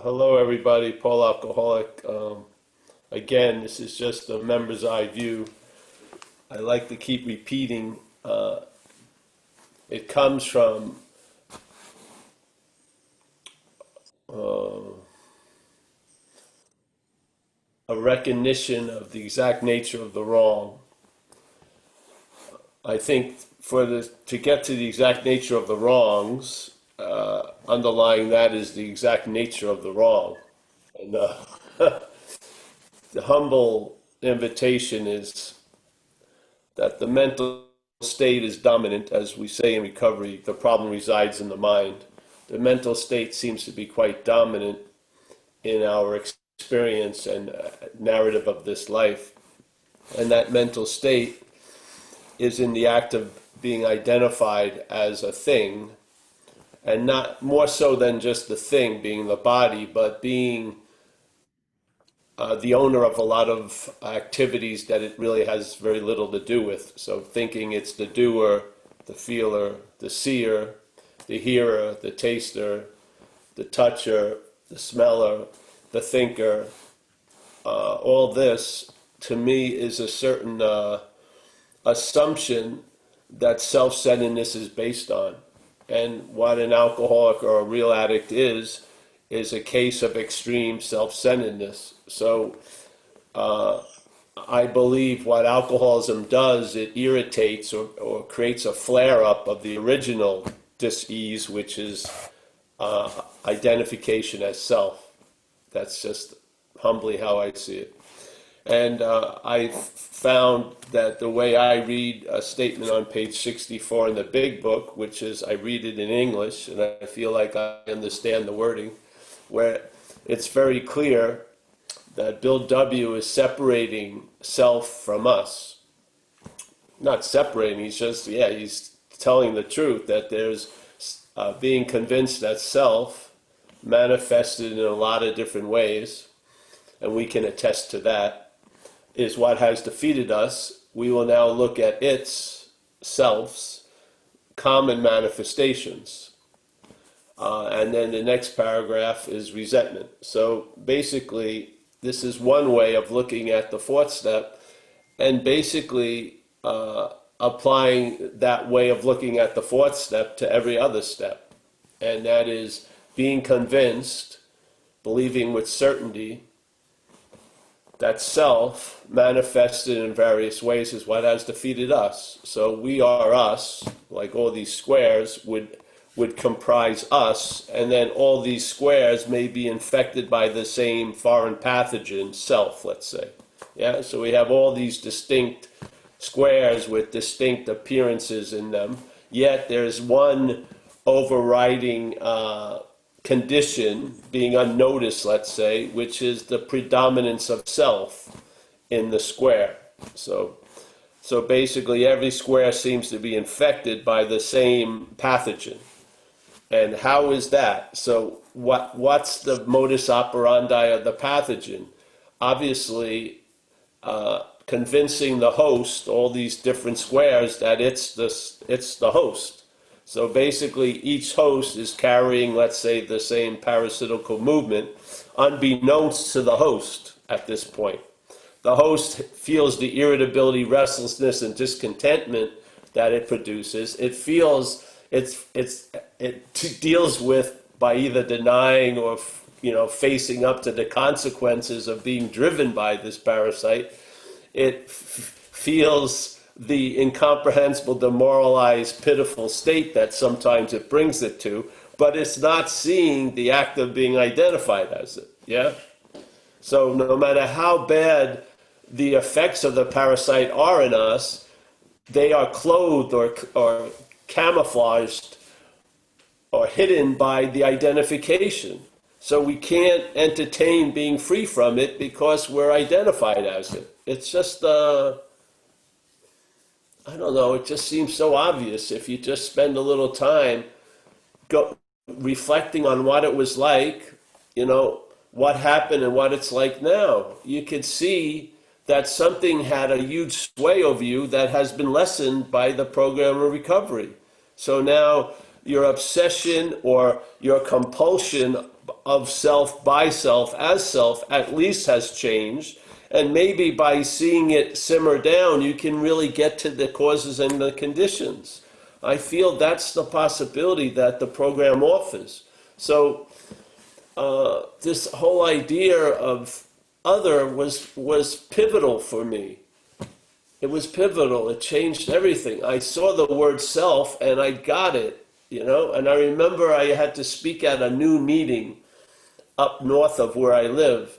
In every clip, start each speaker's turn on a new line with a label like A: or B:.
A: Hello, everybody. Paul Alcoholic. Again, this is just a member's eye view. I like to keep repeating. It comes from a recognition of the exact nature of the wrong. I think to get to the exact nature of the wrongs, underlying that is the exact nature of the wrong. And the humble invitation is that the mental state is dominant. As we say in recovery, the problem resides in the mind. The mental state seems to be quite dominant in our experience and narrative of this life. And that mental state is in the act of being identified as a thing, and not more so than just the thing being the body, but being the owner of a lot of activities that it really has very little to do with. So thinking it's the doer, the feeler, the seer, the hearer, the taster, the toucher, the smeller, the thinker. All this, to me, is a certain assumption that self-centeredness is based on. And what an alcoholic or a real addict is a case of extreme self-centeredness. So I believe what alcoholism does, it irritates or creates a flare-up of the original dis-ease, which is identification as self. That's just humbly how I see it. And I found that the way I read a statement on page 64 in the big book, which is I read it in English, and I feel like I understand the wording, where it's very clear that Bill W. is separating self from us. Not separating, he's telling the truth, that there's being convinced that self manifested in a lot of different ways, and we can attest to that, is what has defeated us. We will now look at its self's common manifestations. And then the next paragraph is resentment. So basically, this is one way of looking at the fourth step, and basically applying that way of looking at the fourth step to every other step. And that is being convinced, believing with certainty, that self manifested in various ways is what has defeated us. So we are us, like all these squares would comprise us, and then all these squares may be infected by the same foreign pathogen, self, let's say. Yeah, so we have all these distinct squares with distinct appearances in them, yet there's one overriding condition being unnoticed, let's say, which is the predominance of self in the square. So basically every square seems to be infected by the same pathogen. And how is that? So what's the modus operandi of the pathogen? Obviously, convincing the host, all these different squares, that it's the host. So basically, each host is carrying, let's say, the same parasitical movement, unbeknownst to the host at this point. The host feels the irritability, restlessness, and discontentment that it produces. It feels it deals with by either denying or facing up to the consequences of being driven by this parasite. It feels the incomprehensible, demoralized, pitiful state that sometimes it brings it to, but it's not seeing the act of being identified as it. Yeah. So no matter how bad the effects of the parasite are in us, they are clothed or camouflaged or hidden by the identification. So we can't entertain being free from it because we're identified as it. It's just, I don't know, it just seems so obvious if you just spend a little time reflecting on what it was like, what happened and what it's like now. You could see that something had a huge sway over you that has been lessened by the program of recovery. So now your obsession or your compulsion of self by self as self at least has changed. And maybe by seeing it simmer down, you can really get to the causes and the conditions. I feel that's the possibility that the program offers. So this whole idea of other was pivotal for me. It was pivotal. It changed everything. I saw the word self and I got it, you know. And I remember I had to speak at a new meeting up north of where I live.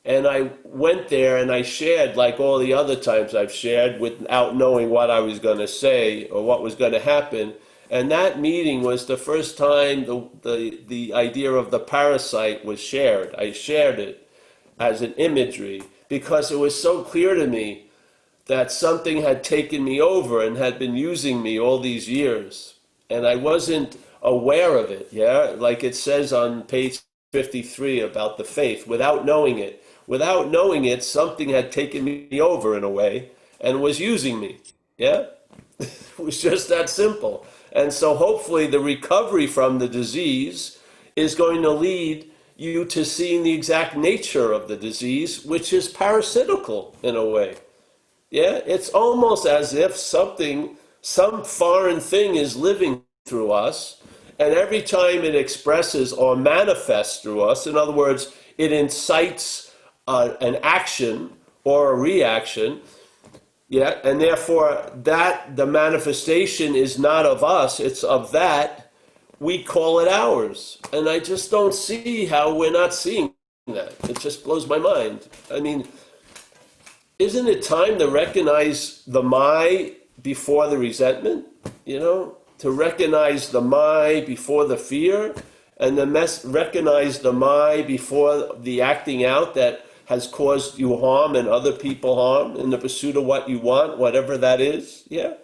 A: And I went there and I shared like all the other times I've shared without knowing what I was going to say or what was going to happen. And that meeting was the first time the idea of the parasite was shared. I shared it as an imagery because it was so clear to me that something had taken me over and had been using me all these years. And I wasn't aware of it, yeah? Like it says on page 53 about the faith, without knowing it. Without knowing it, something had taken me over in a way and was using me, yeah? It was just that simple. And so hopefully the recovery from the disease is going to lead you to seeing the exact nature of the disease, which is parasitical in a way. Yeah, it's almost as if some foreign thing is living through us, and every time it expresses or manifests through us, in other words, it incites an action or a reaction, yeah, and therefore that the manifestation is not of us, it's of that, we call it ours. And I just don't see how we're not seeing that. It just blows my mind. I mean, isn't it time to recognize the my before the resentment? You know, to recognize the my before the fear, and recognize the my before the acting out that has caused you harm and other people harm in the pursuit of what you want, whatever that is. Yeah,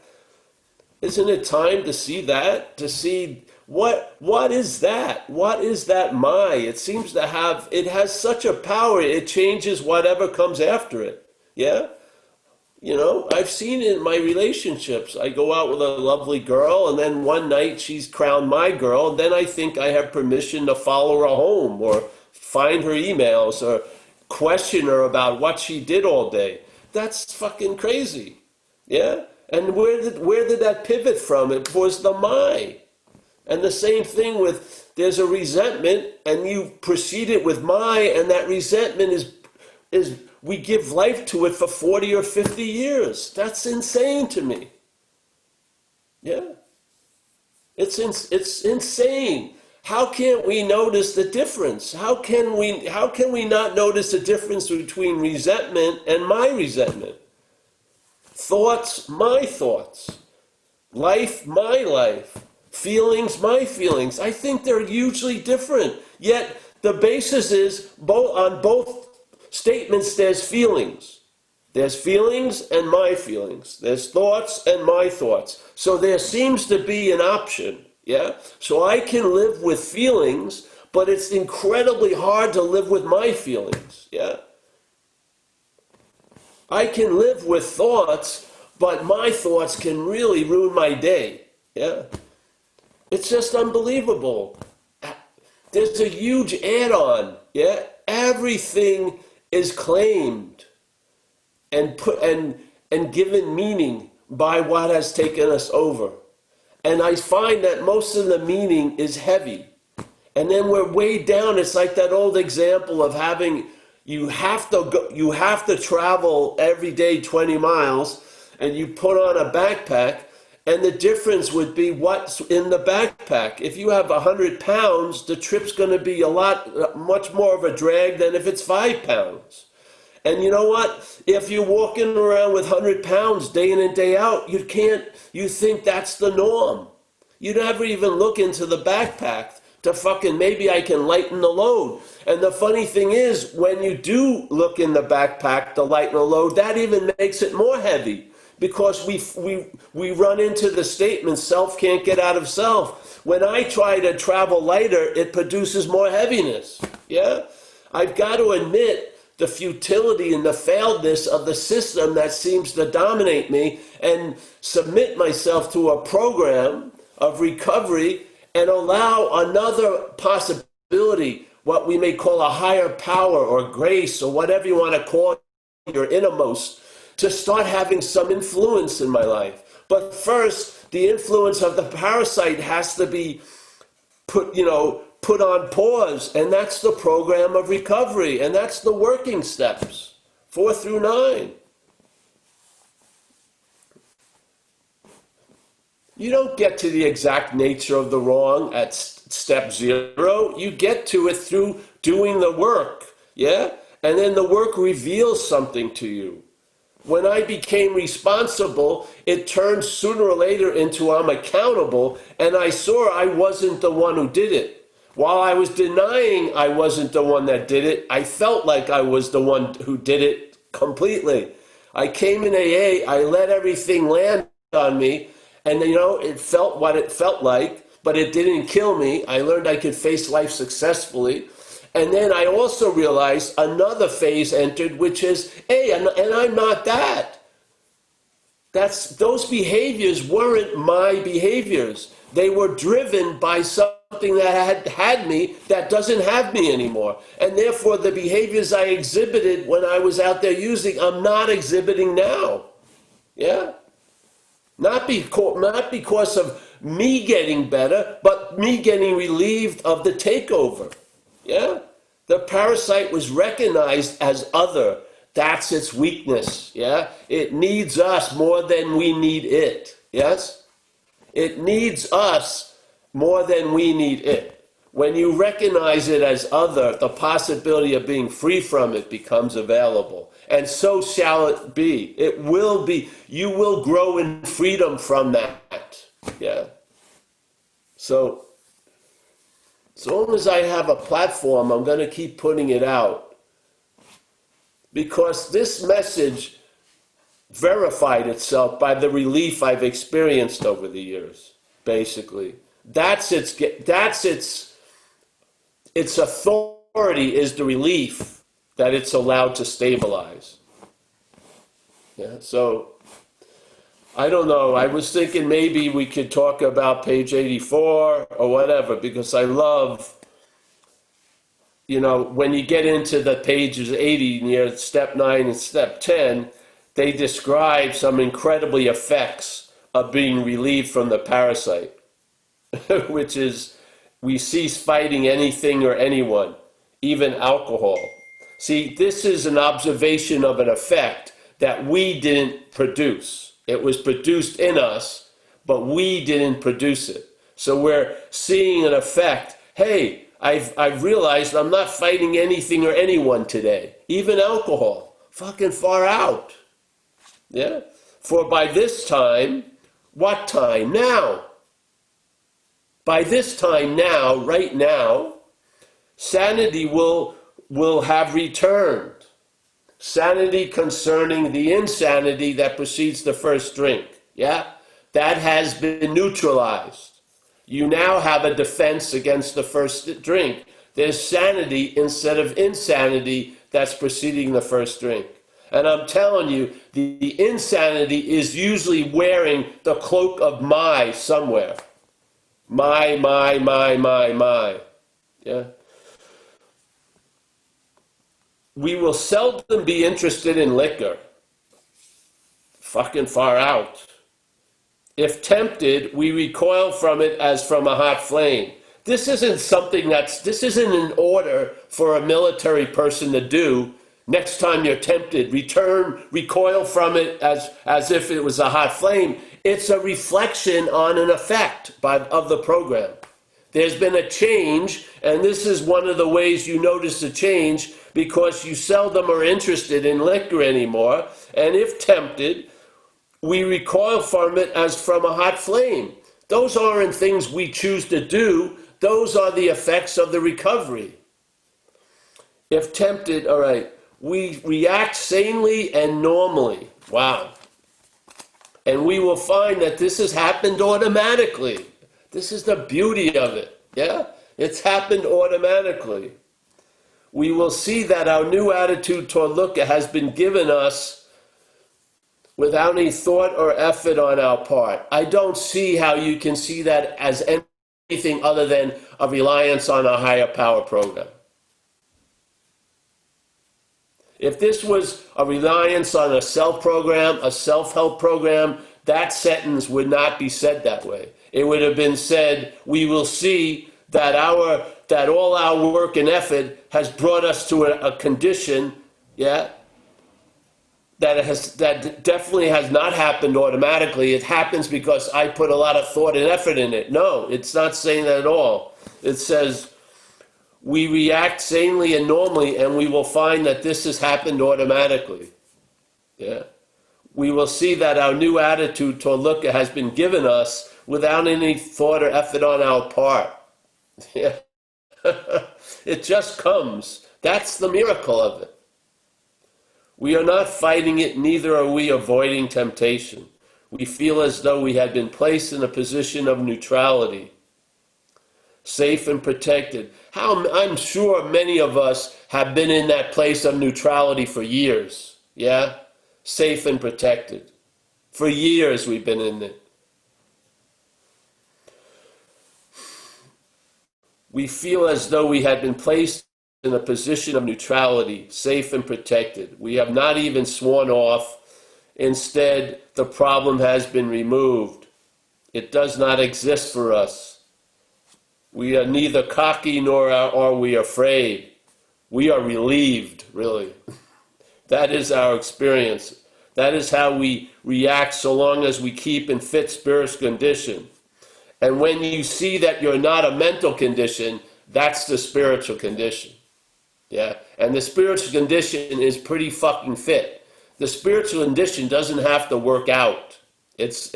A: isn't it time to see that? To see what is that? What is that my? It seems to have. It has such a power. It changes whatever comes after it. Yeah? You know, I've seen it in my relationships. I go out with a lovely girl, and then one night she's crowned my girl, and then I think I have permission to follow her home or find her emails or question her about what she did all day. That's fucking crazy. Yeah? And where did that pivot from? It was the my. And the same thing with there's a resentment, and you proceed it with my, and that resentment is we give life to it for 40 or 50 years. That's insane to me. Yeah. It's insane. How can't we notice the difference? How can we not notice the difference between resentment and my resentment? Thoughts, my thoughts. Life, my life. Feelings, my feelings. I think they're hugely different. Yet the basis is on both statements there's feelings. There's feelings and my feelings. There's thoughts and my thoughts. So there seems to be an option, yeah? So I can live with feelings, but it's incredibly hard to live with my feelings, yeah? I can live with thoughts, but my thoughts can really ruin my day, yeah? It's just unbelievable. There's a huge add-on, yeah? Everything is claimed and given meaning by what has taken us over. And I find that most of the meaning is heavy. And then we're way down. It's like that old example of you have to travel every day 20 miles, and you put on a backpack, and the difference would be what's in the backpack. If you have 100 pounds, the trip's going to be much more of a drag than if it's 5 pounds. And you know what? If you're walking around with 100 pounds day in and day out, you think that's the norm. You never even look into the backpack to maybe I can lighten the load. And the funny thing is, when you do look in the backpack to lighten the load, that even makes it more heavy. Because we run into the statement, self can't get out of self. When I try to travel lighter, it produces more heaviness. Yeah? I've got to admit the futility and the failedness of the system that seems to dominate me and submit myself to a program of recovery and allow another possibility what we may call a higher power or grace or whatever you want to call it, your innermost, to start having some influence in my life. But first, the influence of the parasite has to be put on pause, and that's the program of recovery, and that's the working steps, 4 through 9. You don't get to the exact nature of the wrong at step 0. You get to it through doing the work, yeah? And then the work reveals something to you. When I became responsible, it turned sooner or later into I'm accountable, and I saw I wasn't the one who did it. While I was denying I wasn't the one that did it, I felt like I was the one who did it completely. I came in AA, I let everything land on me, and it felt what it felt like, but it didn't kill me. I learned I could face life successfully. And then I also realized another phase entered, which is, hey, and I'm not that. Those behaviors weren't my behaviors. They were driven by something that had me that doesn't have me anymore. And therefore, the behaviors I exhibited when I was out there using, I'm not exhibiting now. Yeah? Not because of me getting better, but me getting relieved of the takeover. Yeah? The parasite was recognized as other. That's its weakness. Yeah? It needs us more than we need it. Yes? It needs us more than we need it. When you recognize it as other, the possibility of being free from it becomes available. And so shall it be. It will be. You will grow in freedom from that. Yeah. So, as long as I have a platform, I'm going to keep putting it out. Because this message verified itself by the relief I've experienced over the years, basically. That's its authority, is the relief that it's allowed to stabilize. Yeah, so I don't know. I was thinking maybe we could talk about page 84 or whatever, because I love, when you get into the pages 80 near step 9 and step 10, they describe some incredibly effects of being relieved from the parasite, which is we cease fighting anything or anyone, even alcohol. See, this is an observation of an effect that we didn't produce. It was produced in us, but we didn't produce it. So we're seeing an effect. Hey, I've realized I'm not fighting anything or anyone today, even alcohol. Fucking far out. Yeah? For by this time, what time? Now. By this time now, right now, sanity will have returned. Sanity concerning the insanity that precedes the first drink. Yeah? That has been neutralized. You now have a defense against the first drink. There's sanity instead of insanity that's preceding the first drink. And I'm telling you, the insanity is usually wearing the cloak of my somewhere. My. Yeah. We will seldom be interested in liquor. Fucking far out. If tempted, we recoil from it as from a hot flame. This isn't an order for a military person to do. Next time you're tempted, recoil from it as if it was a hot flame. It's a reflection on an effect of the program. There's been a change, and this is one of the ways you notice the change, because you seldom are interested in liquor anymore. And if tempted, we recoil from it as from a hot flame. Those aren't things we choose to do. Those are the effects of the recovery. If tempted, all right, we react sanely and normally. Wow. And we will find that this has happened automatically. This is the beauty of it. Yeah? It's happened automatically. We will see that our new attitude toward liquor has been given us without any thought or effort on our part. I don't see how you can see that as anything other than a reliance on a higher power program. If this was a reliance on a self program, a self help program, that sentence would not be said that way. It would have been said, we will see that all our work and effort has brought us to a condition, yeah, that definitely has not happened automatically. It happens because I put a lot of thought and effort in it. No, it's not saying that at all. It says we react sanely and normally, and we will find that this has happened automatically. Yeah. We will see that our new attitude toward look has been given us without any thought or effort on our part. Yeah. It just comes. That's the miracle of it. We are not fighting it, neither are we avoiding temptation. We feel as though we had been placed in a position of neutrality, safe and protected. I'm sure many of us have been in that place of neutrality for years. Yeah? Safe and protected. For years we've been in it. We feel as though we had been placed in a position of neutrality, safe and protected. We have not even sworn off. Instead, the problem has been removed. It does not exist for us. We are neither cocky nor are we afraid. We are relieved, really. That is our experience. That is how we react so long as we keep in fit spiritual condition. And when you see that you're not a mental condition, that's the spiritual condition. Yeah. And the spiritual condition is pretty fucking fit. The spiritual condition doesn't have to work out. It's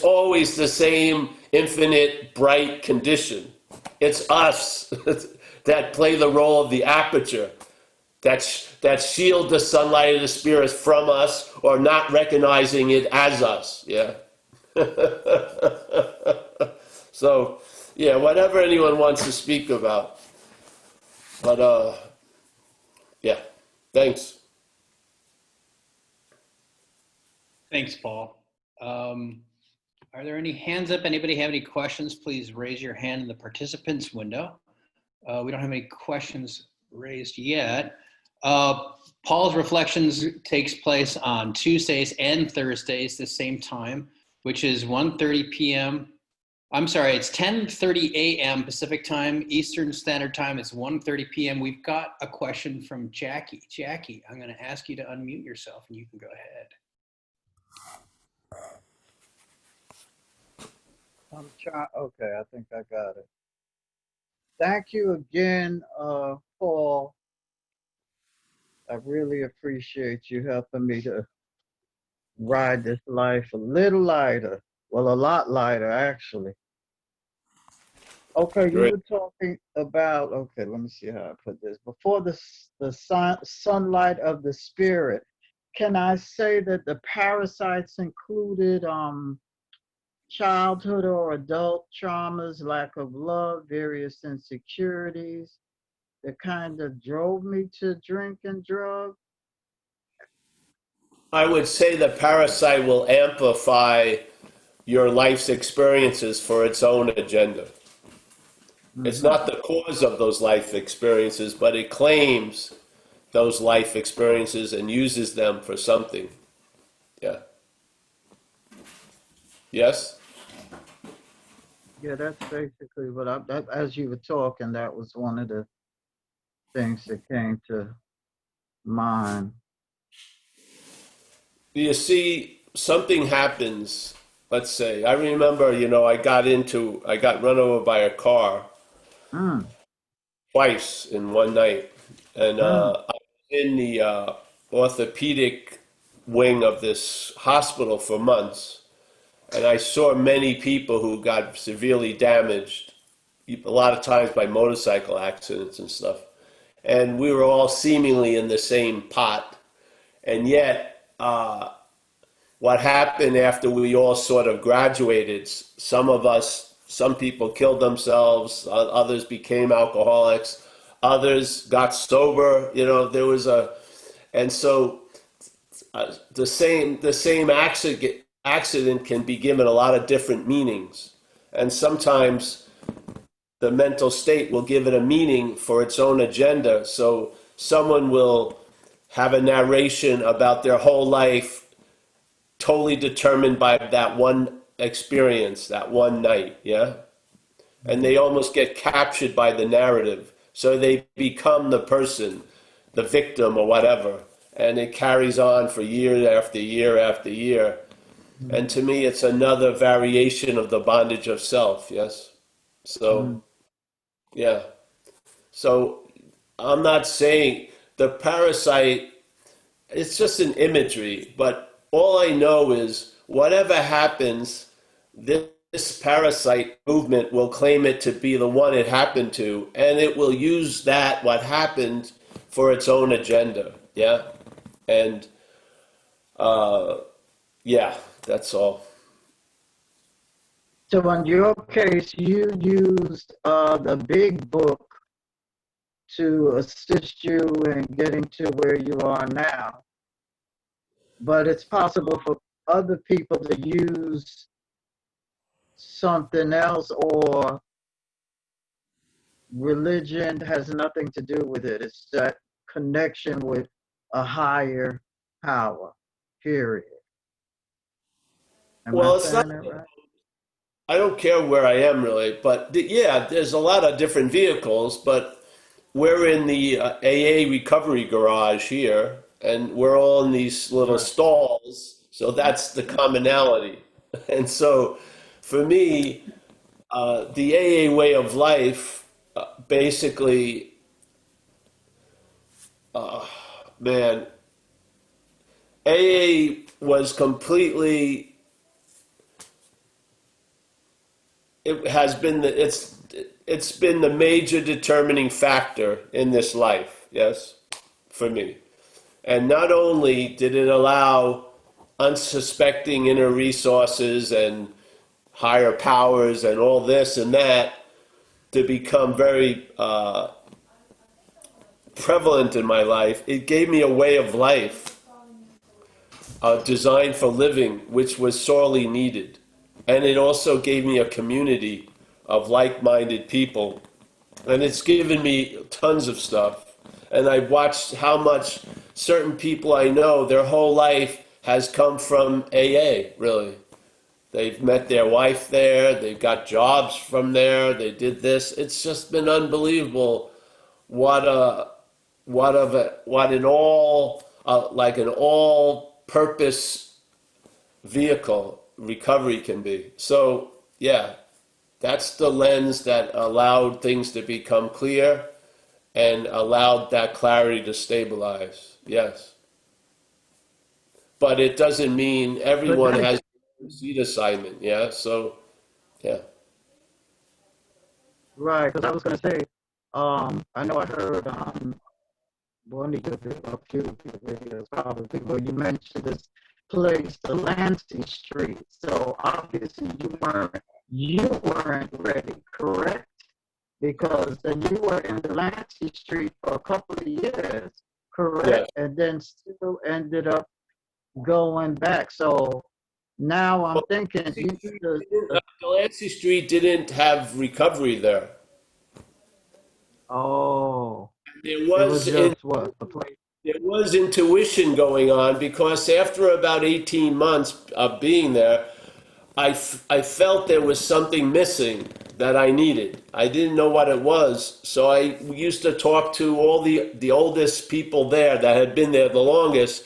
A: always the same infinite bright condition. It's us that play the role of the aperture, that shield the sunlight of the spirit from us or not recognizing it as us. Yeah. So, yeah, whatever anyone wants to speak about. But, yeah, thanks.
B: Thanks, Paul. Are there any hands up? Anybody have any questions? Please raise your hand in the participants window. We don't have any questions raised yet. Paul's Reflections takes place on Tuesdays and Thursdays the same time, which is 1:30 p.m. I'm sorry, it's 10:30 a.m. Pacific time. Eastern Standard Time is 1:30 p.m. We've got a question from Jackie. Jackie, I'm going to ask you to unmute yourself and you can go ahead.
C: I'm trying. Okay, I think I got it. Thank you again, Paul. I really appreciate you helping me to ride this life a little lighter. Well, a lot lighter, actually. Okay, you
A: Great.
C: were talking about, okay, let me see how I put this. Before the sunlight of the spirit, can I say that the parasites included childhood or adult traumas, lack of love, various insecurities that kind of drove me to drink and drug?
A: I would say the parasite will amplify your life's experiences for its own agenda. It's not the cause of those life experiences, but it claims those life experiences and uses them for something. Yeah. Yes?
C: Yeah, that's basically what as you were talking, that was one of the things that came to mind.
A: You see, something happens, let's say. I remember, I got run over by a car twice in one night. And I was in the orthopedic wing of this hospital for months. And I saw many people who got severely damaged, a lot of times by motorcycle accidents and stuff. And we were all seemingly in the same pot. And yet, what happened after we all sort of graduated, some people killed themselves, others became alcoholics, others got sober, and so the same accident can be given a lot of different meanings. And sometimes the mental state will give it a meaning for its own agenda. So someone will have a narration about their whole life totally determined by that one experience, that one night, yeah? And they almost get captured by the narrative. So they become the person, the victim or whatever. And it carries on for year after year after year. And to me, it's another variation of the bondage of self, yes?
C: Mm.
A: So, yeah. So I'm not saying the parasite, it's just an imagery, but all I know is whatever happens, this parasite movement will claim it to be the one it happened to, and it will use that, what happened, for its own agenda. Yeah? And uh, yeah, that's all.
C: So in your case, you used the big book to assist you in getting to where you are now. But it's possible for other people to use something else, or religion has nothing to do with it. It's that connection with a higher power, period. Am I
A: Well, it's not.
C: saying that right?
A: I don't care where I am really, but yeah, there's a lot of different vehicles, but we're in the AA recovery garage here, and we're all in these little
C: Right.
A: stalls, so that's the commonality. And so for me, the AA way of life, basically, man, AA was completely, it has been it's been the major determining factor in this life, yes, for me. And not only did it allow unsuspecting inner resources and higher powers and all this and that to become very prevalent in my life, it gave me a way of life designed for living, which was sorely needed. And it also gave me a community of like minded people. And it's given me tons of stuff. And I've watched how much certain people I know, their whole life has come from AA, really. They've met their wife there, they've got jobs from there, they did this. It's just been unbelievable what a what an all like an all purpose vehicle recovery can be. So yeah, that's the lens that allowed things to become clear and allowed that clarity to stabilize. Yes. But it doesn't mean
C: But
A: everyone
C: that,
A: has a seat assignment. Yeah. So, yeah.
C: right, because I was going to say, I know I heard one of a few of your videos probably where you mentioned this place, the Lancey Street. So obviously you weren't ready, correct? Because then you were in the Lancey Street for a couple of years,
A: Yeah.
C: correct? And then still ended up going back. So now I'm
A: Well,
C: thinking you should.
A: Delancey Street didn't have recovery there.
C: Oh,
A: There
C: it was
A: was in
C: just what the place.
A: there was intuition going on because after about 18 months of being there, I felt there was something missing that I needed. I didn't know what it was, so I used to talk to all the oldest people there that had been there the longest,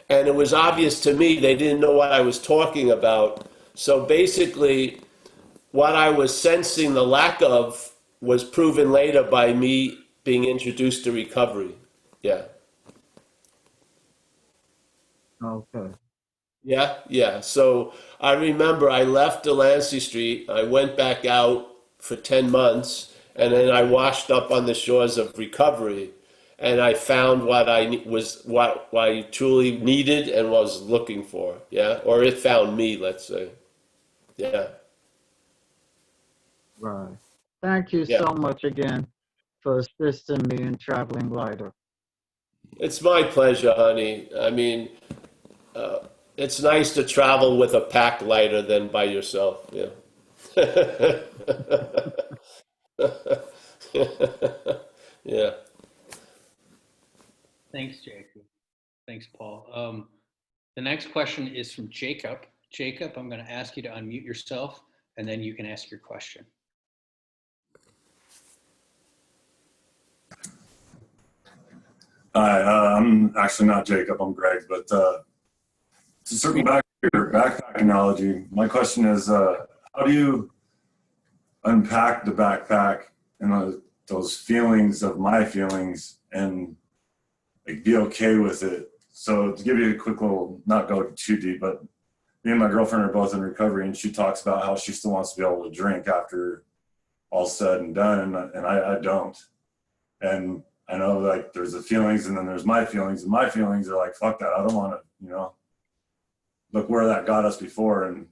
A: and it was obvious to me they didn't know what I was talking about. So basically, what I was sensing the lack of was proven later by me being introduced to recovery. Yeah.
C: Okay.
A: Yeah, yeah. So I remember I left Delancey Street. I went back out for 10 months, and then I washed up on the shores of recovery, and I found what what I truly needed and was looking for. Yeah, or it found me, let's say. Yeah,
C: Right. Thank you
A: yeah.
C: so much again for assisting me in traveling lighter.
A: It's my pleasure, honey. I mean, it's nice to travel with a pack lighter than by yourself. Yeah. Yeah.
B: Thanks, Jake. Thanks, Paul. The next question is from Jacob. Jacob, I'm going to ask you to unmute yourself, and then you can ask your question.
D: Hi, I'm actually not Jacob, I'm Greg, but to circle back to your backpack analogy, my question is, how do you unpack the backpack and those feelings of my feelings and like be okay with it? So to give you a quick little, not go too deep, but me and my girlfriend are both in recovery, and she talks about how she still wants to be able to drink after all's said and done, and I don't. And I know like there's the feelings and then there's my feelings, and my feelings are like, fuck that. I don't want to, look where that got us before. And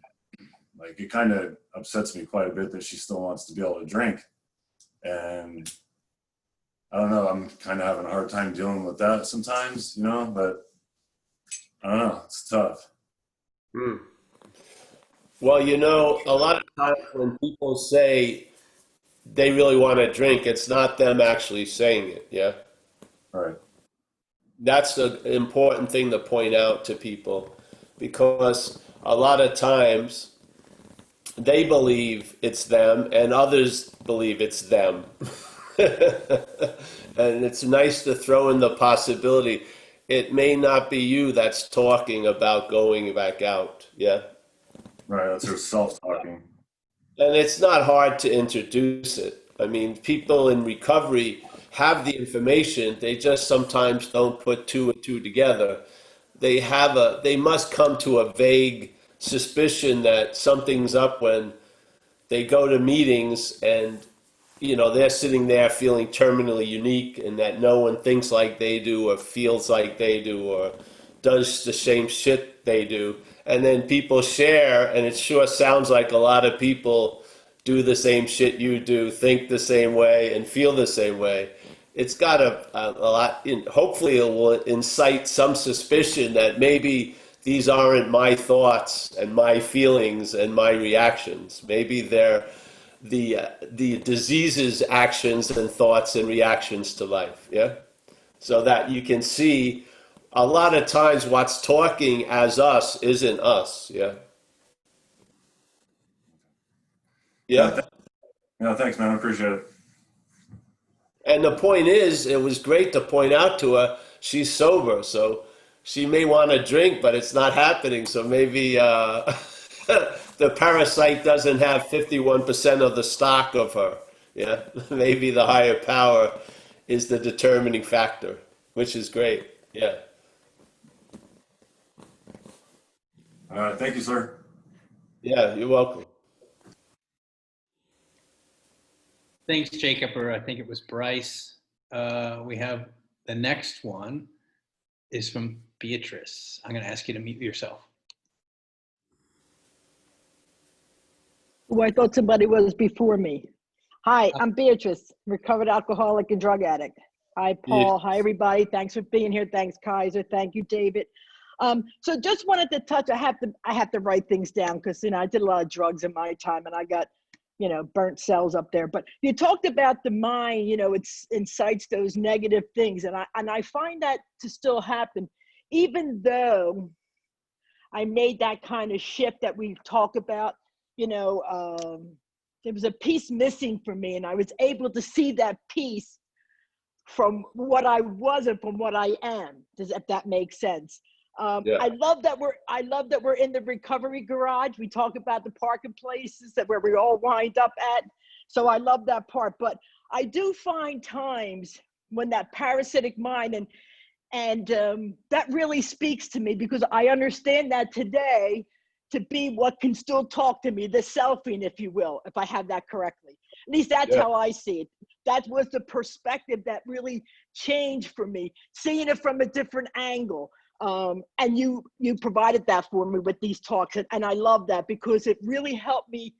D: like, it kind of upsets me quite a bit that she still wants to be able to drink. And I don't know, I'm kind of having a hard time dealing with that sometimes, but I don't know, it's tough.
A: Well, a lot of times when people say they really want to drink, it's not them actually saying it. Yeah.
D: All right.
A: That's an important thing to point out to people, because a lot of times they believe it's them and others believe it's them. And it's nice to throw in the possibility it may not be you that's talking about going back out. Yeah.
D: Right, that's her self-talking.
A: And it's not hard to introduce it. I mean, people in recovery have the information, they just sometimes don't put two and two together. They must come to a vague suspicion that something's up when they go to meetings and they're sitting there feeling terminally unique, and that no one thinks like they do or feels like they do or does the same shit they do. And then people share, and it sure sounds like a lot of people do the same shit you do, think the same way, and feel the same way. It's got a lot, hopefully it will incite some suspicion that maybe these aren't my thoughts and my feelings and my reactions. Maybe they're the disease's actions and thoughts and reactions to life. Yeah. So that you can see a lot of times what's talking as us isn't us. Yeah.
D: Yeah,
A: Yeah.
D: thanks, man. I appreciate it.
A: And the point is, it was great to point out to her she's sober, so she may want to drink, but it's not happening. So maybe the parasite doesn't have 51% of the stock of her. Yeah, maybe the higher power is the determining factor, which is great. Yeah.
D: All right, thank you, sir.
A: Yeah, you're welcome.
B: Thanks, Jacob, or I think it was Bryce. We have the next one is from Beatrice. I'm going to ask you to mute yourself.
E: Oh, I thought somebody was before me. Hi, I'm Beatrice, recovered alcoholic and drug addict. Hi, Paul. Hi, everybody. Thanks for being here. Thanks, Kaiser. Thank you, David. So just wanted to touch, I have to write things down because, I did a lot of drugs in my time and I got, burnt cells up there. But you talked about the mind, it incites those negative things. And I find that to still happen, even though I made that kind of shift that we talk about. There was a piece missing for me, and I was able to see that piece from what I was and from what I am. If that makes sense?
A: Yeah.
E: I love that we're in the recovery garage. We talk about the parking places where we all wind up at. So I love that part. But I do find times when that parasitic mind and that really speaks to me, because I understand that today to be what can still talk to me, the selfing, if you will, if I have that correctly. At least that's how I see it. That was the perspective that really changed for me, seeing it from a different angle. And you provided that for me with these talks. And I love that because it really helped me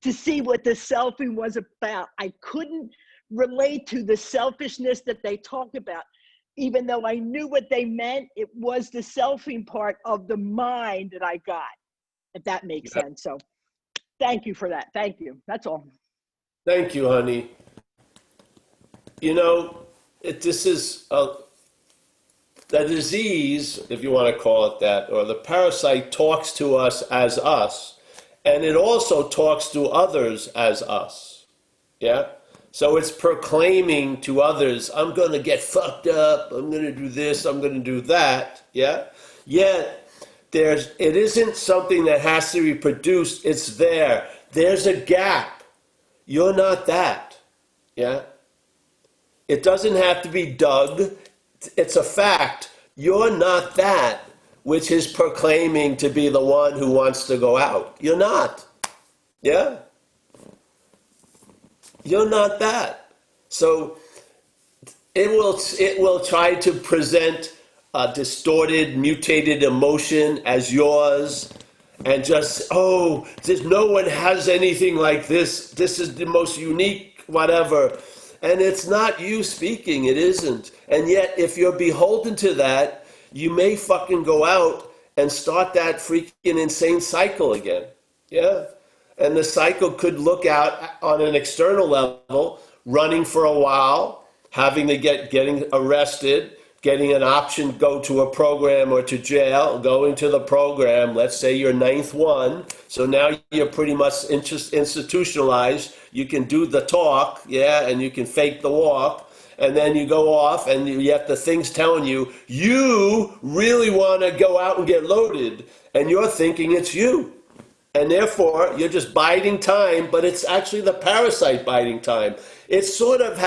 E: to see what the selfing was about. I couldn't relate to the selfishness that they talked about. Even though I knew what they meant, it was the selfing part of the mind that I got, if that makes sense. So thank you for that. Thank you. That's all.
A: Thank you, honey. the disease, if you want to call it that, or the parasite talks to us as us, and it also talks to others as us. Yeah? So it's proclaiming to others, I'm going to get fucked up, I'm going to do this, I'm going to do that. Yeah? Yet, it isn't something that has to be produced, it's there. There's a gap. You're not that. Yeah? It doesn't have to be dug. It's a fact. You're not that which is proclaiming to be the one who wants to go out. You're not. Yeah? You're not that. So it will try to present a distorted, mutated emotion as yours, and just, oh, no one has anything like this. This is the most unique whatever. And it's not you speaking, it isn't. And yet, if you're beholden to that, you may fucking go out and start that freaking insane cycle again. Yeah? And the cycle could look out on an external level, running for a while, having to getting arrested, getting an option, go to a program or to jail, going to the program, let's say you're ninth one, so now you're pretty much institutionalized, you can do the talk, yeah, and you can fake the walk, and then you go off and you get the things telling you, you really want to go out and get loaded, and you're thinking it's you. And therefore, you're just biding time, but it's actually the parasite biding time. It sort of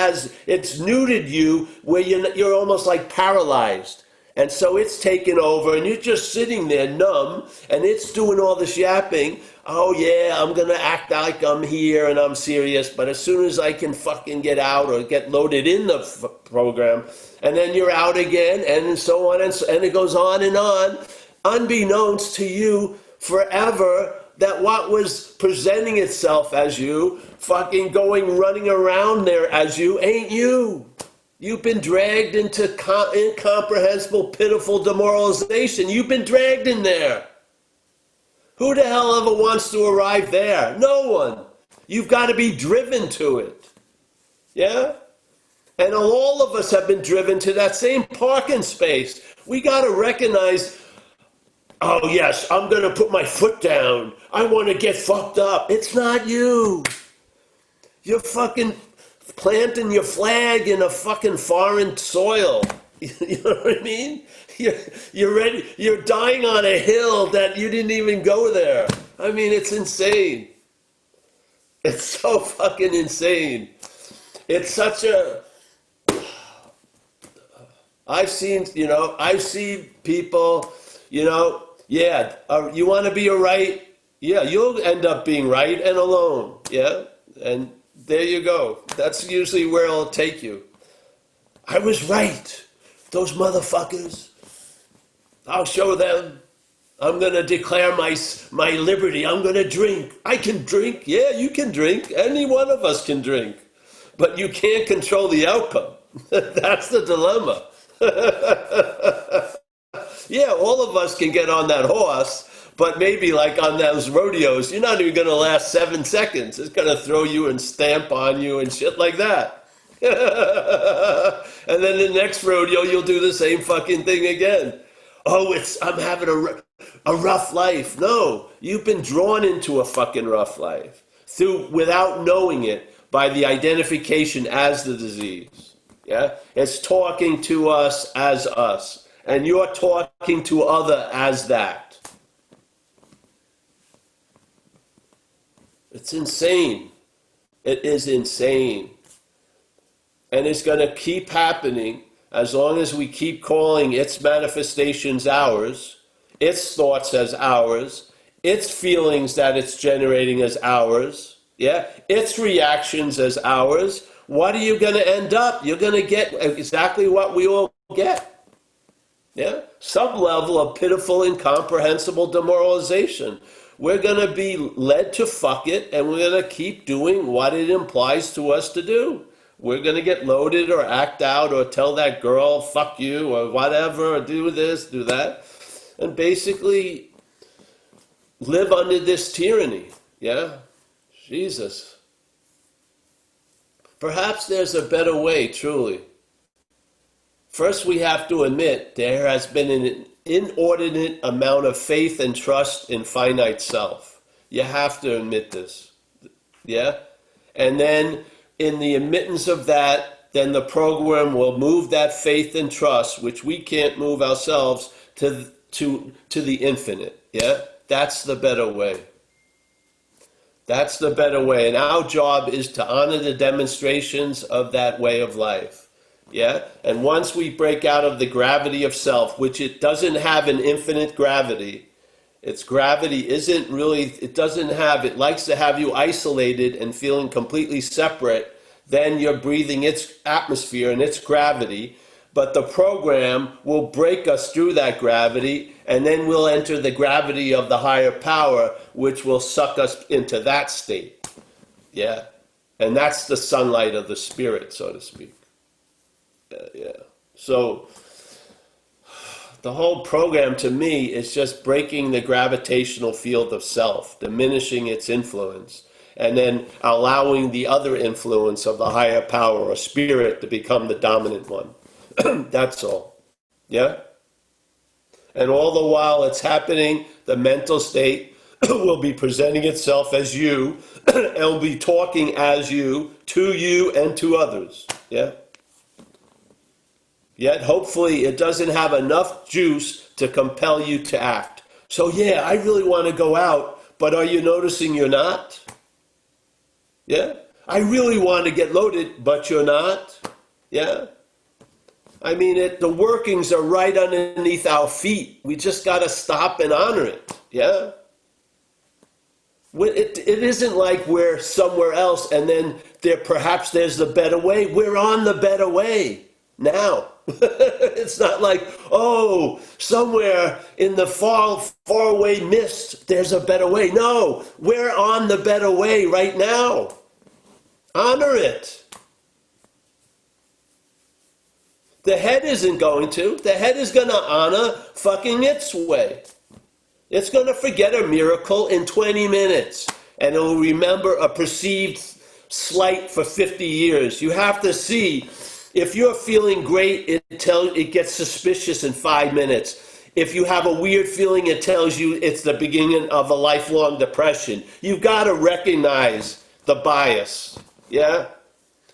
A: it's neutered you where you're almost like paralyzed. And so it's taken over, and you're just sitting there numb, and it's doing all this yapping. Oh, yeah, I'm going to act like I'm here and I'm serious, but as soon as I can fucking get out or get loaded in the program, and then you're out again, and so on, and it goes on, unbeknownst to you forever, that what was presenting itself as you, fucking running around there as you, ain't you. You've been dragged into incomprehensible, pitiful demoralization. You've been dragged in there. Who the hell ever wants to arrive there? No one. You've got to be driven to it. Yeah? And all of us have been driven to that same parking space. We got to recognize, oh yes, I'm going to put my foot down. I want to get fucked up. It's not you. You're fucking planting your flag in a fucking foreign soil. You know what I mean? You're ready. You're dying on a hill that you didn't even go there. I mean, it's insane. It's so fucking insane. It's such a... I've seen people, yeah, you want to be right? Yeah, you'll end up being right and alone. Yeah, and there you go. That's usually where it'll take you. I was right. Those motherfuckers. I'll show them. I'm going to declare my liberty. I'm going to drink. I can drink. Yeah, you can drink. Any one of us can drink. But you can't control the outcome. That's the dilemma. Yeah, all of us can get on that horse, but maybe like on those rodeos, you're not even going to last 7 seconds. It's going to throw you and stamp on you and shit like that. And then the next rodeo, you'll do the same fucking thing again. Oh, I'm having a rough life. No, you've been drawn into a fucking rough life without knowing it by the identification as the disease. Yeah, it's talking to us as us, and you're talking to other as that. It's insane. It is insane. And it's going to keep happening as long as we keep calling its manifestations ours, its thoughts as ours, its feelings that it's generating as ours, yeah, its reactions as ours. What are you going to end up? You're going to get exactly what we all get. Yeah? Some level of pitiful, incomprehensible demoralization. We're going to be led to fuck it, and we're going to keep doing what it implies to us to do. We're going to get loaded or act out or tell that girl, fuck you, or whatever, or do this, do that. And basically live under this tyranny. Yeah? Jesus. Perhaps there's a better way, truly. First, we have to admit there has been an inordinate amount of faith and trust in finite self. You have to admit this. Yeah? And then, in the admittance of that, then the program will move that faith and trust, which we can't move ourselves, to the infinite. Yeah? That's the better way. That's the better way. And our job is to honor the demonstrations of that way of life. Yeah? And once we break out of the gravity of self, which it doesn't have an infinite gravity, its gravity isn't really, it likes to have you isolated and feeling completely separate. Then you're breathing its atmosphere and its gravity. But the program will break us through that gravity, and then we'll enter the gravity of the higher power, which will suck us into that state. Yeah? And that's the sunlight of the spirit, so to speak. Yeah. So the whole program to me is just breaking the gravitational field of self, diminishing its influence, and then allowing the other influence of the higher power or spirit to become the dominant one. That's all. Yeah? And all the while it's happening, the mental state will be presenting itself as you and will be talking as you and to others. Yeah? Yet hopefully it doesn't have enough juice to compel you to act. So yeah, I really want to go out, but are you noticing you're not? Yeah? I really want to get loaded, but you're not? Yeah? I mean, the workings are right underneath our feet. We just got to stop and honor it. Yeah? It isn't like we're somewhere else and then perhaps there's the better way. We're on the better way now. It's not like, oh, somewhere in the far, far away mist, there's a better way. No, we're on the better way right now. Honor it. The head isn't going to. The head is going to honor fucking its way. It's going to forget a miracle in 20 minutes. And it will remember a perceived slight for 50 years. You have to see, if you're feeling great, it gets suspicious in 5 minutes. If you have a weird feeling, it tells you it's the beginning of a lifelong depression. You've got to recognize the bias. Yeah?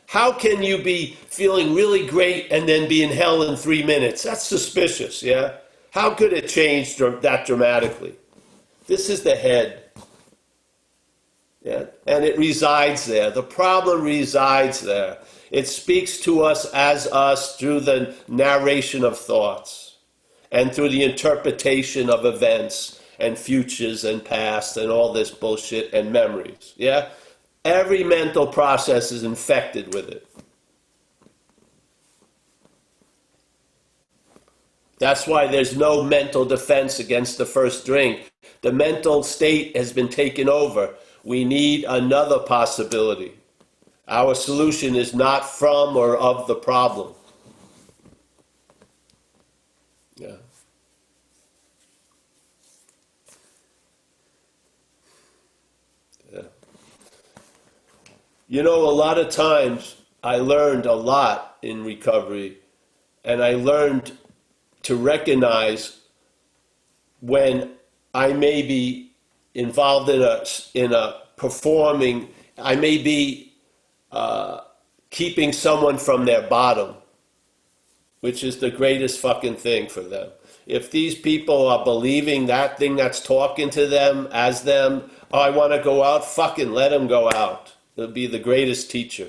A: How can you be feeling really great and then be in hell in 3 minutes? That's suspicious, yeah? How could it change that dramatically? This is the head. Yeah? And it resides there. The problem resides there. It speaks to us as us through the narration of thoughts and through the interpretation of events and futures and past and all this bullshit and memories, yeah? Every mental process is infected with it. That's why there's no mental defense against the first drink. The mental state has been taken over. We need another possibility. Our solution is not from or of the problem. Yeah. Yeah. You know, a lot of times I learned a lot in recovery, and I learned to recognize when I may be involved in a performing, I may be keeping someone from their bottom, which is the greatest fucking thing for them. If these people are believing that thing that's talking to them as them, oh, I want to go out, fucking let them go out. It'll be the greatest teacher.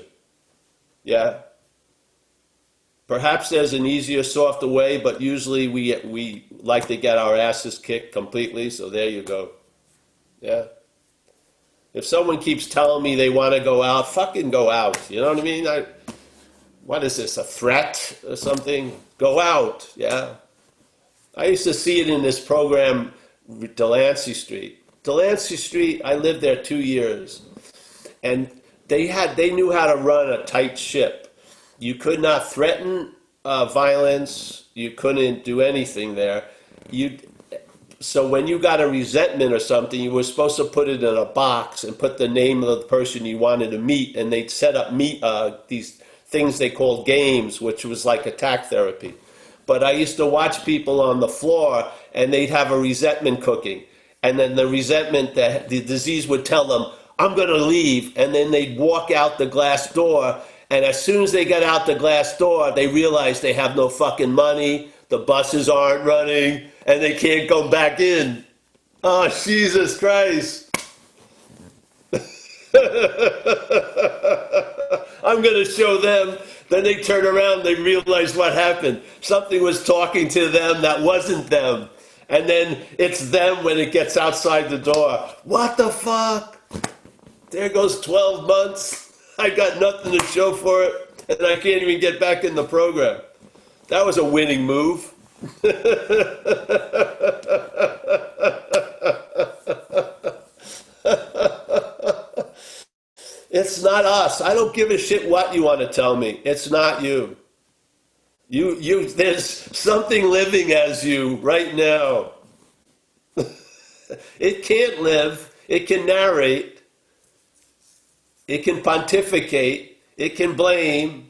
A: Yeah? Perhaps there's an easier, softer way, but usually we like to get our asses kicked completely, so there you go. Yeah? If someone keeps telling me they want to go out, fucking go out. You know what I mean? What is this, a threat or something? Go out, yeah? I used to see it in this program, Delancey Street. Delancey Street, I lived there 2 years. And they knew how to run a tight ship. You could not threaten violence. You couldn't do anything there. So when you got a resentment or something, you were supposed to put it in a box and put the name of the person you wanted to meet, and they'd set up these things they called games, which was like attack therapy. but I used to watch people on the floor and they'd have a resentment cooking. And then the resentment, the disease would tell them, I'm going to leave. And then they'd walk out the glass door. And as soon as they got out the glass door, they realized they have no fucking money, the buses aren't running, and they can't go back in. Oh, Jesus Christ. I'm going to show them. Then they turn around, they realize what happened. Something was talking to them that wasn't them. And then it's them when it gets outside the door. What the fuck? There goes 12 months. I got nothing to show for it, and I can't even get back in the program. That was a winning move. It's not us. I don't give a shit what you want to tell me. It's not you. There's something living as you right now. It can't live. It can narrate. It can pontificate. It can blame.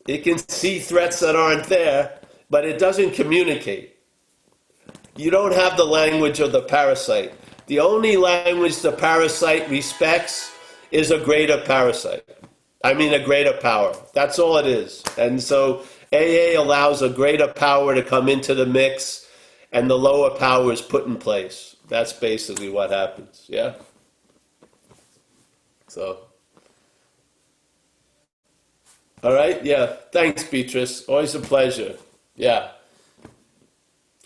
A: It can see threats that aren't there, but it doesn't communicate. You don't have the language of the parasite. The only language the parasite respects is a greater parasite. I mean, a greater power. That's all it is. And so AA allows a greater power to come into the mix, and the lower power is put in place. That's basically what happens. Yeah? So. All right? Yeah. Thanks, Beatrice. Always a pleasure. Yeah.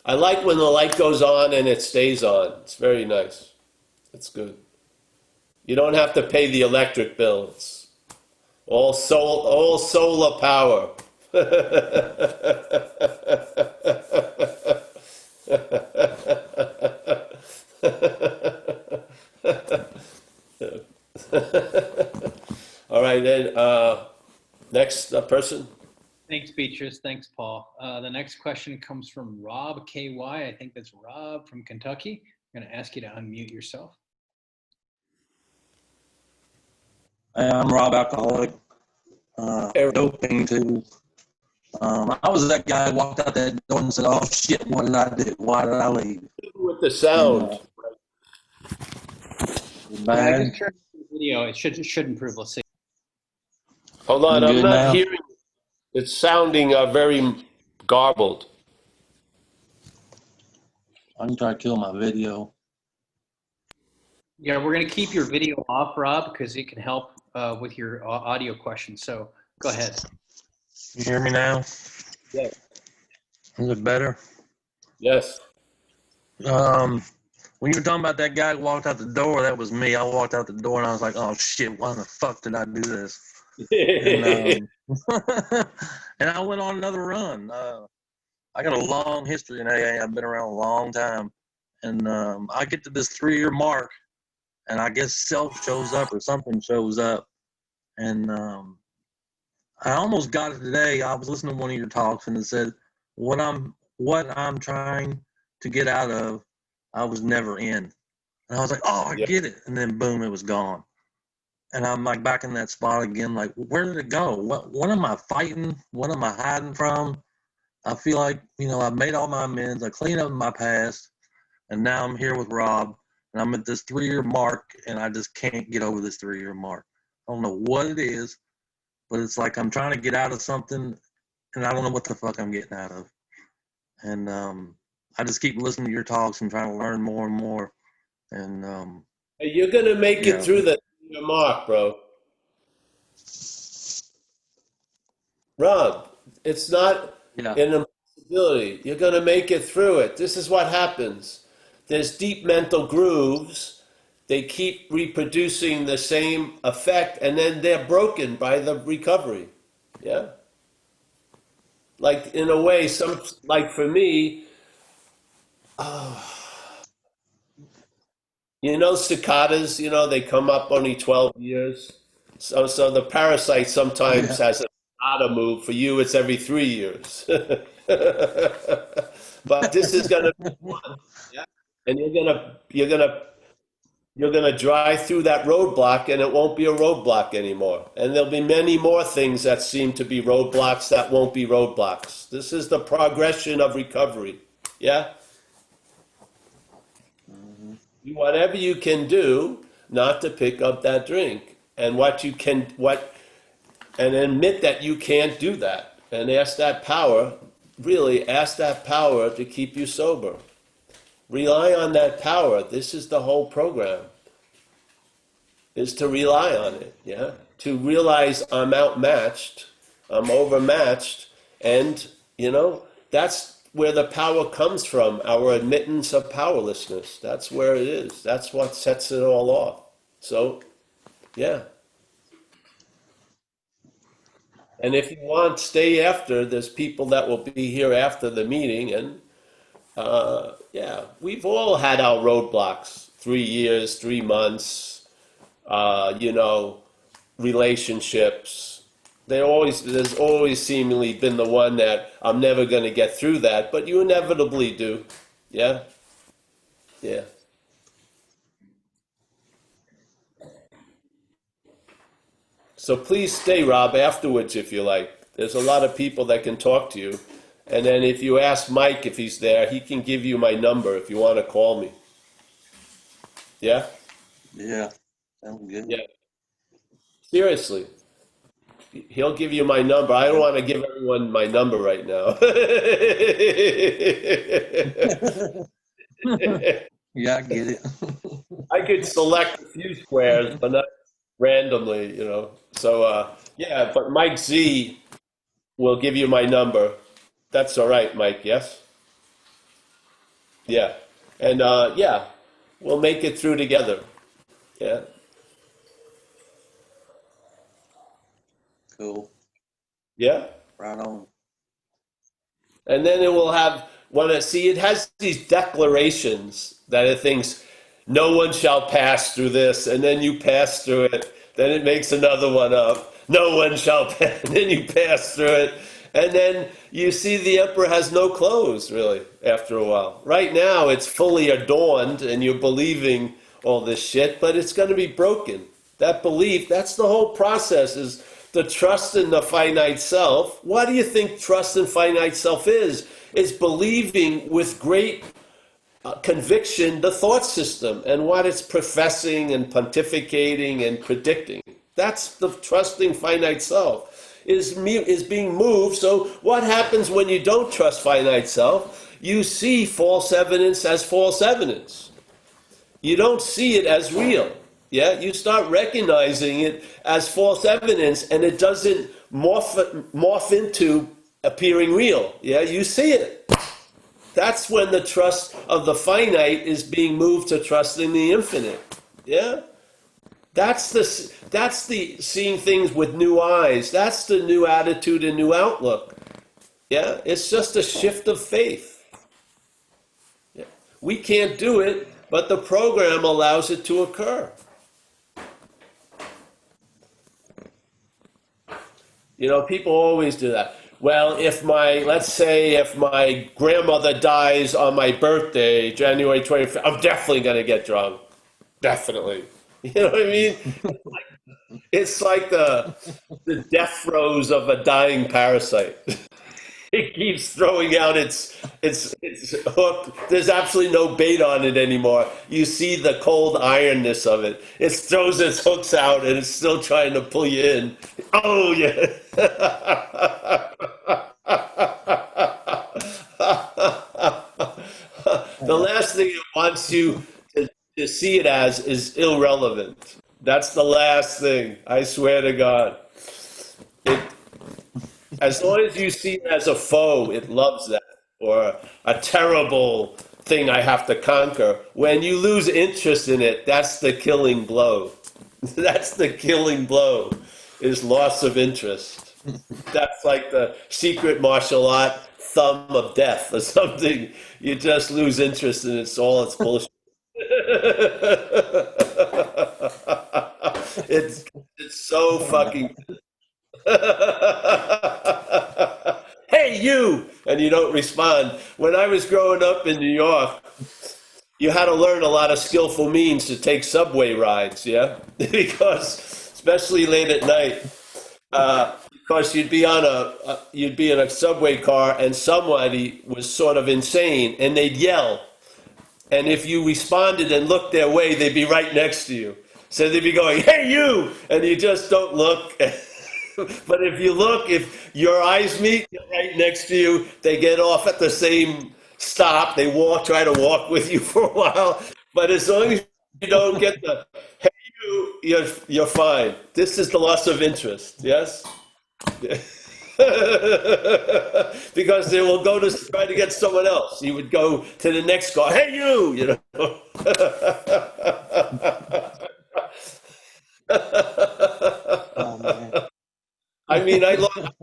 A: I like when the light goes on and it stays on. It's very nice. It's good. You don't have to pay the electric bill. It's all solar power. All right, then next person.
B: Thanks, Beatrice. Thanks, Paul. The next question comes from Rob KY. I think that's Rob from Kentucky. I'm going to ask you to unmute yourself.
F: I'm Rob, alcoholic, doping too. I was that guy who walked out that door and said, "Oh shit, what did I do? Why did I leave?"
A: With the sound.
F: Bad.
B: I just turned the video. It should improve. Let's see.
A: Hold on,
F: You
A: I'm
F: good
A: not
F: now?
A: hearing. It's sounding very garbled.
F: I can try to kill my video.
B: Yeah, we're going to keep your video off, Rob, because it can help with your audio questions. So go ahead.
F: You hear me now?
A: Yeah.
F: Is it better?
A: Yes.
F: When you were talking about that guy who walked out the door, that was me. I walked out the door and I was like, "Oh shit, why the fuck did I do this?" And, and I went on another run. I got a long history in AA. I've been around a long time. And I get to this 3-year mark, and I guess self shows up or something shows up. And I almost got it today. I was listening to one of your talks, and it said, what I'm trying to get out of, I was never in. And I was like, oh, I get it. And then boom, it was gone. And I'm like back in that spot again, like, where did it go? What am I fighting? What am I hiding from? I feel like, I've made all my amends. I cleaned up my past. And now I'm here with Rob. And I'm at this 3-year mark. And I just can't get over this 3-year mark. I don't know what it is. But it's like I'm trying to get out of something. And I don't know what the fuck I'm getting out of. And I just keep listening to your talks and trying to learn more and more. And
A: You're going to make it through the mark, bro. Rob, it's not an impossibility. You're going to make it through it. This is what happens. There's deep mental grooves. They keep reproducing the same effect, and then they're broken by the recovery. Yeah? Like, in a way, like for me, cicadas, they come up only 12 years. So the parasite sometimes has a cicada move. For you, it's every 3 years. But this is going to be one. Yeah? And you're gonna You're going to drive through that roadblock and it won't be a roadblock anymore. And there'll be many more things that seem to be roadblocks that won't be roadblocks. This is the progression of recovery. Yeah? Do whatever you can do not to pick up that drink. And and admit that you can't do that. And ask that power, really ask that power to keep you sober. Rely on that power. This is the whole program, is to rely on it, yeah? To realize I'm outmatched, I'm overmatched, and, that's where the power comes from, our admittance of powerlessness. That's where it is. That's what sets it all off. So, yeah. And if you want, stay after. There's people that will be here after the meeting, and yeah, we've all had our roadblocks. 3 years, 3 months, relationships. There's always seemingly been the one that I'm never going to get through that, but you inevitably do. Yeah, yeah. So please stay, Rob, afterwards if you like. There's a lot of people that can talk to you. And then if you ask Mike if he's there, he can give you my number if you want to call me. Yeah?
F: Yeah, sounds good.
A: Yeah. Seriously. He'll give you my number. I don't want to give everyone my number right now.
F: Yeah, I get it.
A: I could select a few squares, but not randomly. So, yeah, but Mike Z will give you my number. That's all right, Mike, yes? Yeah. And, yeah, we'll make it through together. Yeah.
F: Cool.
A: Yeah.
F: Right on.
A: And then it will have it has these declarations that it thinks no one shall pass through this, and then you pass through it. Then it makes another one up. No one shall pass, and then you pass through it. And then you see the emperor has no clothes, really, after a while. Right now, it's fully adorned, and you're believing all this shit, but it's going to be broken. That belief, that's the whole process, is the trust in the finite self. What do you think trust in finite self is? It's believing with great conviction the thought system and what it's professing and pontificating and predicting. That's the trusting finite self is being moved. So what happens when you don't trust finite self? You see false evidence as false evidence. You don't see it as real. Yeah, you start recognizing it as false evidence, and it doesn't morph into appearing real. Yeah, you see it. That's when the trust of the finite is being moved to trust in the infinite. Yeah, that's the seeing things with new eyes. That's the new attitude and new outlook. Yeah, it's just a shift of faith. Yeah. We can't do it, but the program allows it to occur. People always do that. Well, let's say if my grandmother dies on my birthday, January 25th, I'm definitely going to get drunk. Definitely. You know what I mean? It's like the death throes of a dying parasite. It keeps throwing out its hook. There's absolutely no bait on it anymore. You see the cold ironness of it. It throws its hooks out and it's still trying to pull you in. Oh yeah. The last thing it wants you to see it as is irrelevant. That's the last thing. I swear to God. It, as long as you see it as a foe, it loves that, or a terrible thing I have to conquer. When you lose interest in it, that's the killing blow. That's the killing blow, is loss of interest. That's like the secret martial art thumb of death or something. You just lose interest in it, it's all it's bullshit. it's it's so fucking hey, you! And you don't respond. When I was growing up in New York, you had to learn a lot of skillful means to take subway rides, yeah? Because, especially late at night, because you'd be in a subway car and somebody was sort of insane and they'd yell. And if you responded and looked their way, they'd be right next to you. So they'd be going, "Hey, you!" And you just don't look. But if you look, if your eyes meet, they're right next to you. They get off at the same stop. They try to walk with you for a while. But as long as you don't get the "Hey, you," you're fine. This is the loss of interest. Yes. Because they will go to try to get someone else. You would go to the next guy. "Hey, you!" You know.
F: Oh man.
A: I mean, I lost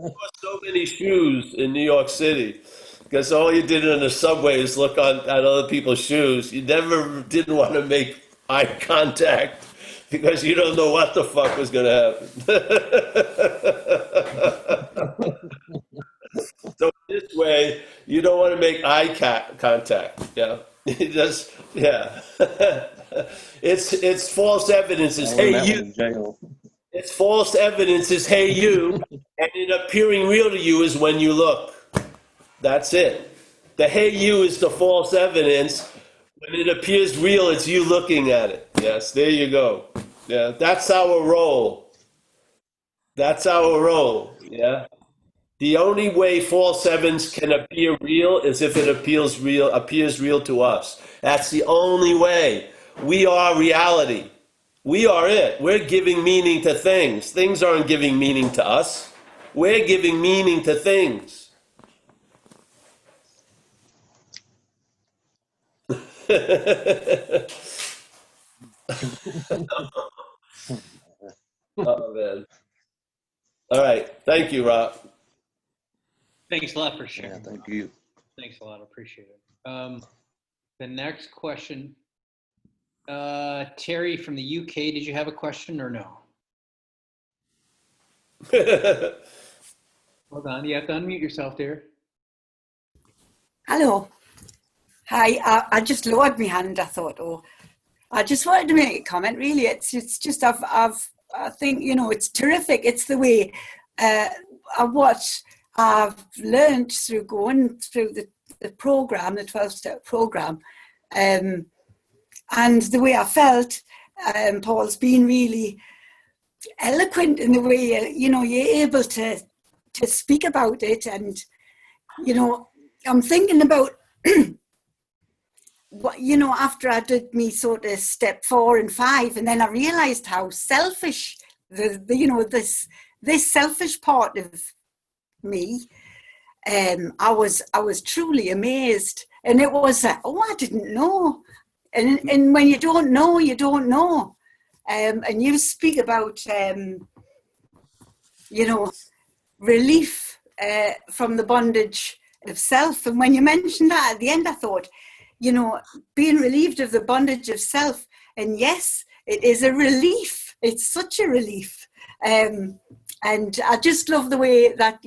A: so many shoes in New York City because all you did in the subway is look at other people's shoes. You never didn't want to make eye contact because you don't know what the fuck was going to happen. So this way, you don't want to make contact. Yeah, you just yeah. It's false evidence.
F: I
A: Is
F: learned
A: hey
F: that one
A: you.
F: in jail.
A: It's false evidence is hey you, and it appearing real to you is when you look. That's it. The hey you is the false evidence. When it appears real, it's you looking at it. Yes, there you go. Yeah, that's our role. That's our role. Yeah. The only way false evidence can appear real is if it appears real to us. That's the only way. We are reality. We are it. We're giving meaning to things. Things aren't giving meaning to us. We're giving meaning to things. Oh man. All right. Thank you, Rob.
B: Thanks a lot for
F: Yeah,
B: sharing.
F: thank you.
B: Thanks a lot. Appreciate it. The next question, Terry from the UK. Did you have a question or no? Hold on. You have to unmute yourself there.
G: Hello. Hi. I just lowered my hand. I thought, oh, I just wanted to make a comment. Really, it's just I think it's terrific. It's the way what I've learned through going through the program, the 12-step program, and the way I felt. Paul's been really eloquent in the way you're able to speak about it, and I'm thinking about what after I did me sort of step 4 and 5, and then I realized how selfish this selfish part of me. I was truly amazed, and it was I didn't know, and when you don't know, you don't know. And you speak about relief from the bondage of self, and when you mentioned that at the end, I thought, being relieved of the bondage of self. And yes, it is a relief. It's such a relief. And I just love the way that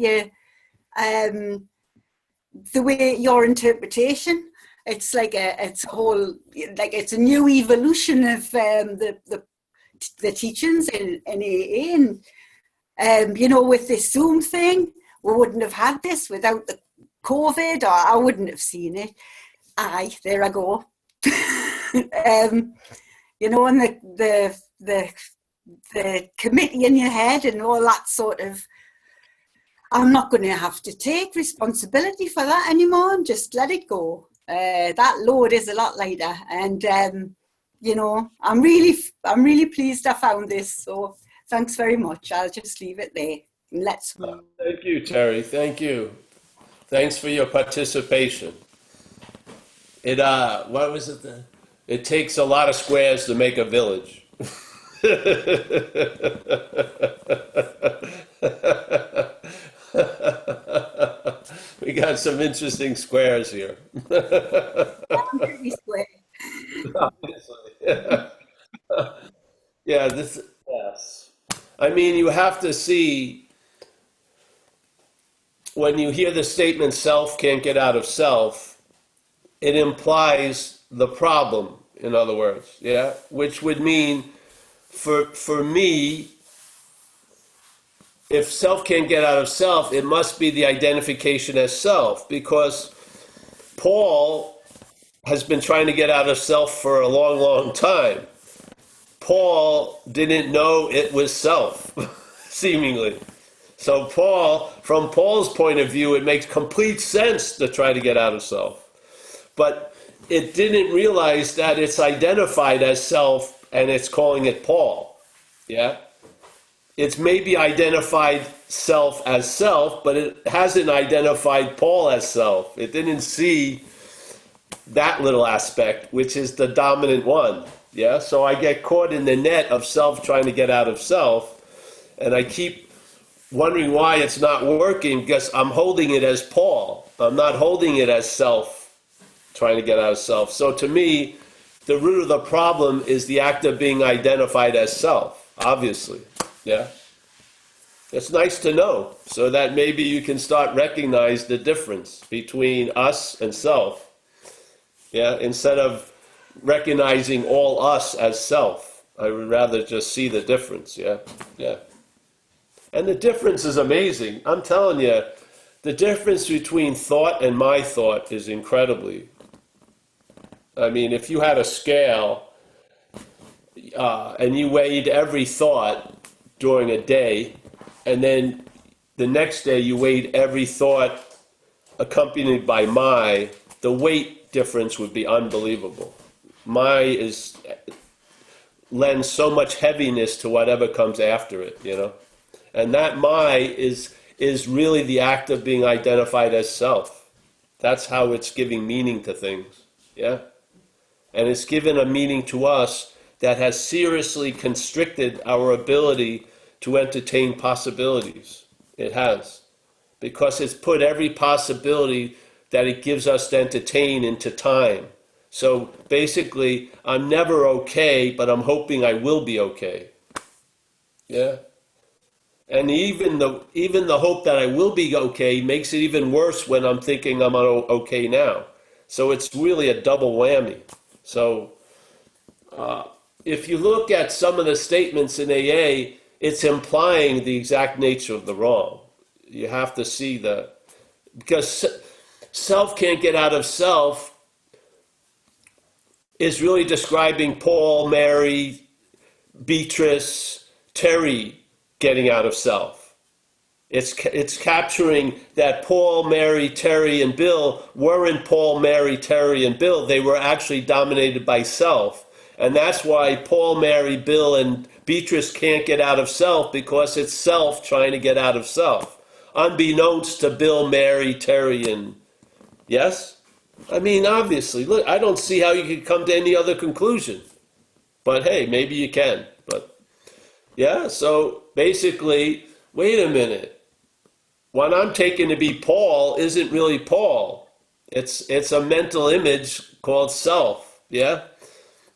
G: the way your interpretation, it's like it's a whole, like it's a new evolution of the teachings in AA. And, with this Zoom thing, we wouldn't have had this without the COVID, or I wouldn't have seen it. There I go. And the committee in your head and all that sort of, I'm not going to have to take responsibility for that anymore. Just let it go. That load is a lot lighter, and I'm really pleased I found this. So thanks very much. I'll just leave it there. Let's move.
A: Thank you, Terry. Thank you. Thanks for your participation. What was it then? It takes a lot of squares to make a village. We got some interesting squares here.
G: I'm pretty square.
A: Yeah, yes. I mean, you have to see when you hear the statement self can't get out of self, it implies the problem, in other words, yeah? Which would mean, for me, if self can't get out of self, it must be the identification as self, because Paul has been trying to get out of self for a long, long time. Paul didn't know it was self, seemingly. So from Paul's point of view, it makes complete sense to try to get out of self. But it didn't realize that it's identified as self and it's calling it Paul. Yeah? It's maybe identified self as self, but it hasn't identified Paul as self. It didn't see that little aspect, which is the dominant one. Yeah? So I get caught in the net of self trying to get out of self, and I keep wondering why it's not working, because I'm holding it as Paul. I'm not holding it as self trying to get out of self. So to me, the root of the problem is the act of being identified as self, obviously. Yeah? It's nice to know, so that maybe you can start recognize the difference between us and self. Yeah? Instead of recognizing all us as self, I would rather just see the difference. Yeah? Yeah. And the difference is amazing. I'm telling you, the difference between thought and my thought is incredibly. I mean, if you had a scale and you weighed every thought during a day, and then the next day you weighed every thought accompanied by the weight difference would be unbelievable. Lends so much heaviness to whatever comes after it, you know. And that is really the act of being identified as self. That's how it's giving meaning to things. Yeah? And it's given a meaning to us that has seriously constricted our ability to entertain possibilities. It has. Because it's put every possibility that it gives us to entertain into time. So basically, I'm never okay, but I'm hoping I will be okay. Yeah? And even the hope that I will be okay makes it even worse when I'm thinking I'm okay now. So it's really a double whammy. So if you look at some of the statements in AA, it's implying the exact nature of the wrong. You have to see that. Because self can't get out of self is really describing Paul, Mary, Beatrice, Terry getting out of self. It's capturing that Paul, Mary, Terry, and Bill weren't Paul, Mary, Terry, and Bill. They were actually dominated by self. And that's why Paul, Mary, Bill, and Beatrice can't get out of self, because it's self trying to get out of self. Unbeknownst to Bill, Mary, Terry, and... Yes? I mean, obviously, look, I don't see how you could come to any other conclusion. But hey, maybe you can. But yeah, so basically, wait a minute. What I'm taking to be Paul isn't really Paul. It's a mental image called self, yeah?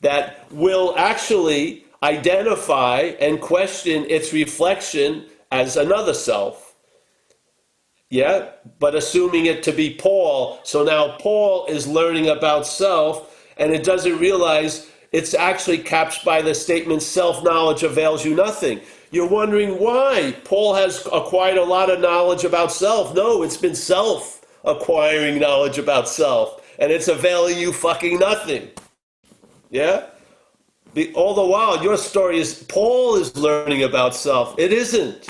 A: That will actually identify and question its reflection as another self. Yeah? But assuming it to be Paul. So now Paul is learning about self, and it doesn't realize it's actually captured by the statement, self-knowledge avails you nothing. You're wondering why Paul has acquired a lot of knowledge about self. No, it's been self acquiring knowledge about self, and it's availing you fucking nothing. Yeah? All the while, your story is Paul is learning about self. It isn't.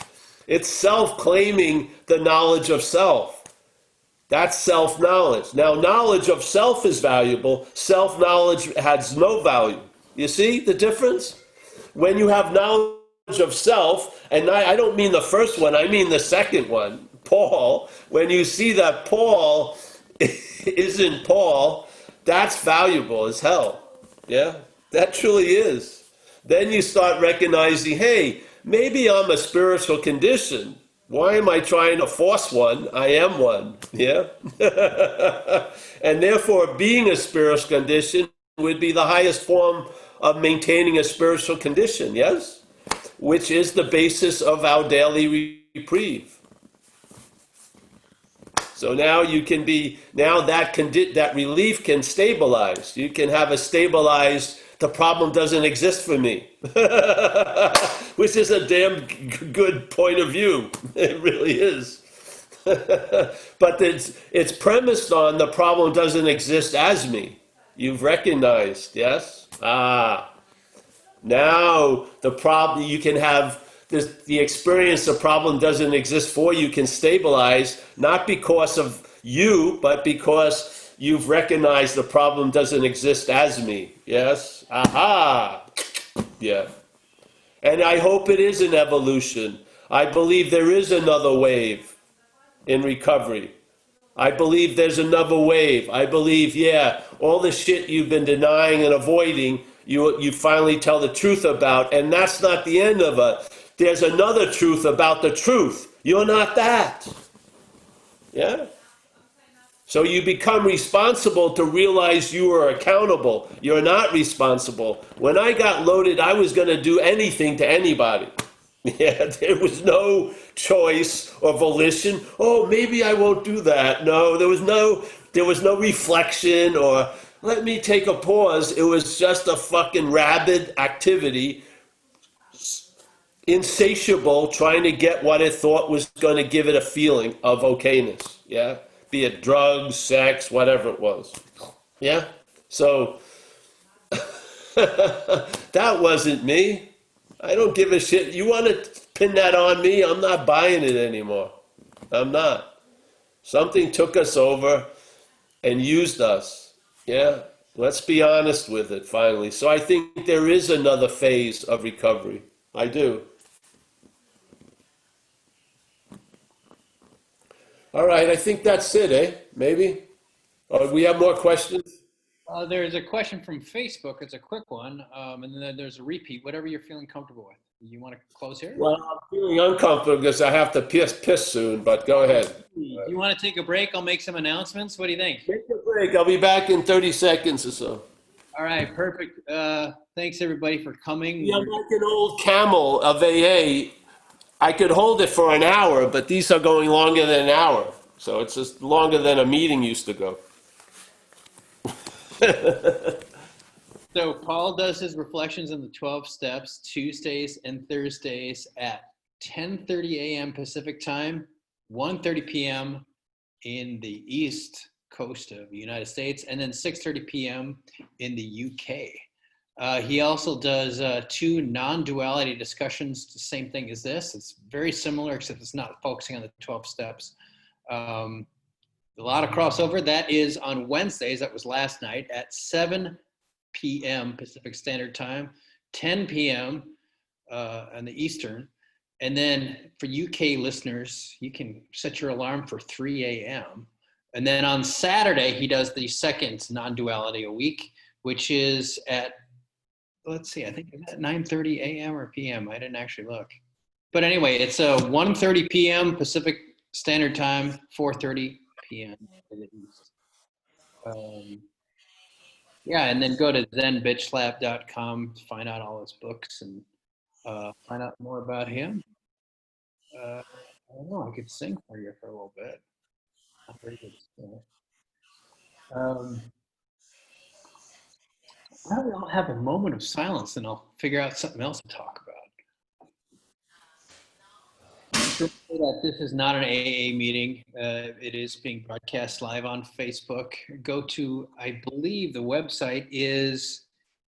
A: It's self claiming the knowledge of self. That's self-knowledge. Now, knowledge of self is valuable. Self-knowledge has no value. You see the difference? When you have knowledge of self, and I don't mean the first one, I mean the second one, Paul, when you see that Paul isn't Paul, that's valuable as hell. Yeah, that truly is. Then you start recognizing, hey, maybe I'm a spiritual condition. Why am I trying to force one? I am one. Yeah? And therefore, being a spiritual condition would be the highest form of maintaining a spiritual condition, yes? Which is the basis of our daily reprieve. So now you can be, now that relief can stabilize. You can have a stabilized, the problem doesn't exist for me, which is a damn good point of view. It really is. But it's premised on the problem doesn't exist as me. You've recognized, yes? Now the problem, you can have the experience, the problem doesn't exist for you, can stabilize, not because of you, but because you've recognized the problem doesn't exist as me. Yes? Aha! Yeah. And I hope it is an evolution. I believe there is another wave in recovery. I believe there's another wave. I believe, yeah, all the shit you've been denying and avoiding, you finally tell the truth about, and that's not the end of it. There's another truth about the truth. You're not that. Yeah? So you become responsible to realize you are accountable. You're not responsible. When I got loaded, I was going to do anything to anybody. Yeah, there was no choice or volition. Oh, maybe I won't do that. No, there was no reflection or let me take a pause. It was just a fucking rabid activity, insatiable, trying to get what it thought was going to give it a feeling of okayness. Yeah, be it drugs, sex, whatever it was. Yeah, so that wasn't me. I don't give a shit. You want to pin that on me? I'm not buying it anymore. I'm not. Something took us over and used us. Yeah, let's be honest with it finally. So I think there is another phase of recovery. I do. All right, I think that's it, eh? Maybe? Or we have more questions?
B: There's a question from Facebook. It's a quick one. And then there's a repeat, whatever you're feeling comfortable with. You want to close here?
A: Well, I'm feeling uncomfortable because I have to piss soon, but go ahead.
B: Do you want to take a break? I'll make some announcements. What do you think?
A: Take a break. I'll be back in 30 seconds or so.
B: All right, perfect. Thanks everybody for coming.
A: Yeah, I'm like an old camel of AA. I could hold it for an hour, but these are going longer than an hour. So it's just longer than a meeting used to go.
B: So Paul does his reflections in the 12 steps Tuesdays and Thursdays at 10:30 a.m. Pacific time, 1:30 p.m. in the East Coast of the United States, and then 6:30 p.m. in the UK. He also does 2 non-duality discussions, the same thing as this. It's very similar, except it's not focusing on the 12 steps. A lot of crossover. That is on Wednesdays. That was last night at 7 p.m. Pacific Standard Time, 10 p.m. On the Eastern. And then for UK listeners, you can set your alarm for 3 a.m. And then on Saturday, he does the second non-duality a week, which is at, let's see, I think it's at 9:30 a.m. or p.m. I didn't actually look. But anyway, it's 1:30 p.m. Pacific Standard Time, 4:30 p.m. in the East. Yeah, and then go to zenbitchlab.com to find out all his books and find out more about him. I don't know, I could sing for you for a little bit. Not very good singer. Why don't we all have a moment of silence and I'll figure out something else to talk about. That this is not an AA meeting. It is being broadcast live on Facebook. Go to, I believe the website is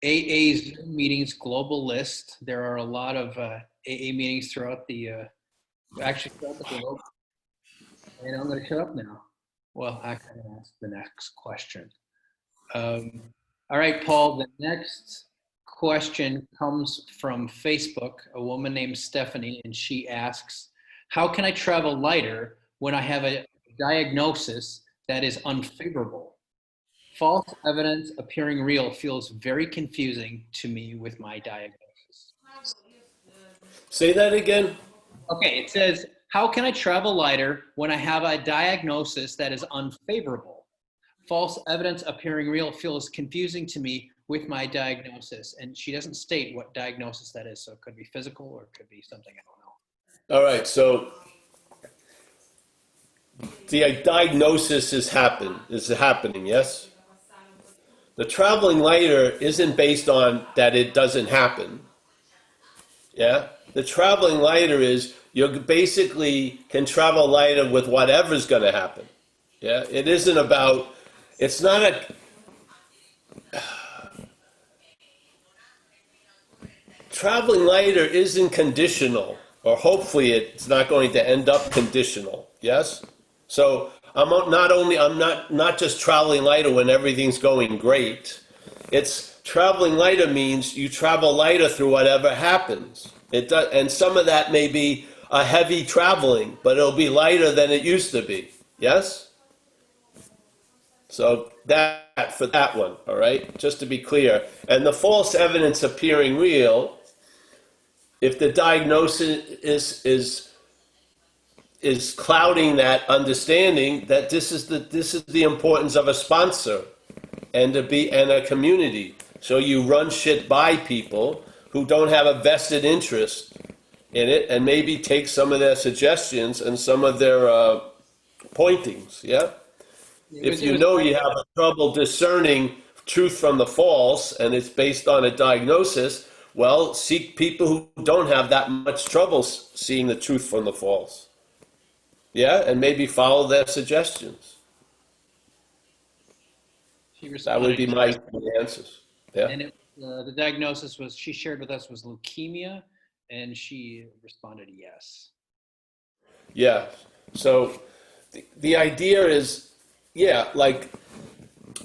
B: AA's meetings global list. There are a lot of AA meetings throughout the, actually throughout the globe. And I'm going to shut up now. Well, I can ask the next question. All right, Paul, the next question comes from Facebook, a woman named Stephanie, and she asks, how can I travel lighter when I have a diagnosis that is unfavorable? False evidence appearing real feels very confusing to me with my diagnosis.
A: Say that again.
B: Okay, it says, how can I travel lighter when I have a diagnosis that is unfavorable? False evidence appearing real feels confusing to me with my diagnosis. And she doesn't state what diagnosis that is. So it could be physical or it could be something I don't know.
A: All right, so the diagnosis is happening, yes? The traveling lighter isn't based on that it doesn't happen. Yeah? The traveling lighter is you basically can travel lighter with whatever's going to happen. Yeah? It isn't about, it's not a, traveling lighter isn't conditional, or hopefully it's not going to end up conditional. Yes? So I'm not just traveling lighter when everything's going great. It's traveling lighter means you travel lighter through whatever happens. It does, and some of that may be a heavy traveling, but it'll be lighter than it used to be. Yes? So that for that one, all right? Just to be clear. And the false evidence appearing real, if the diagnosis is clouding that understanding that this is the importance of a sponsor and a community. So you run shit by people who don't have a vested interest in it, and maybe take some of their suggestions and some of their pointings. Yeah. If you know you have trouble discerning truth from the false, and it's based on a diagnosis, well, seek people who don't have that much trouble seeing the truth from the false. Yeah, and maybe follow their suggestions. That would be my answers. Yeah.
B: And the diagnosis she shared with us was leukemia, and she responded yes.
A: Yeah. So the idea is, yeah, like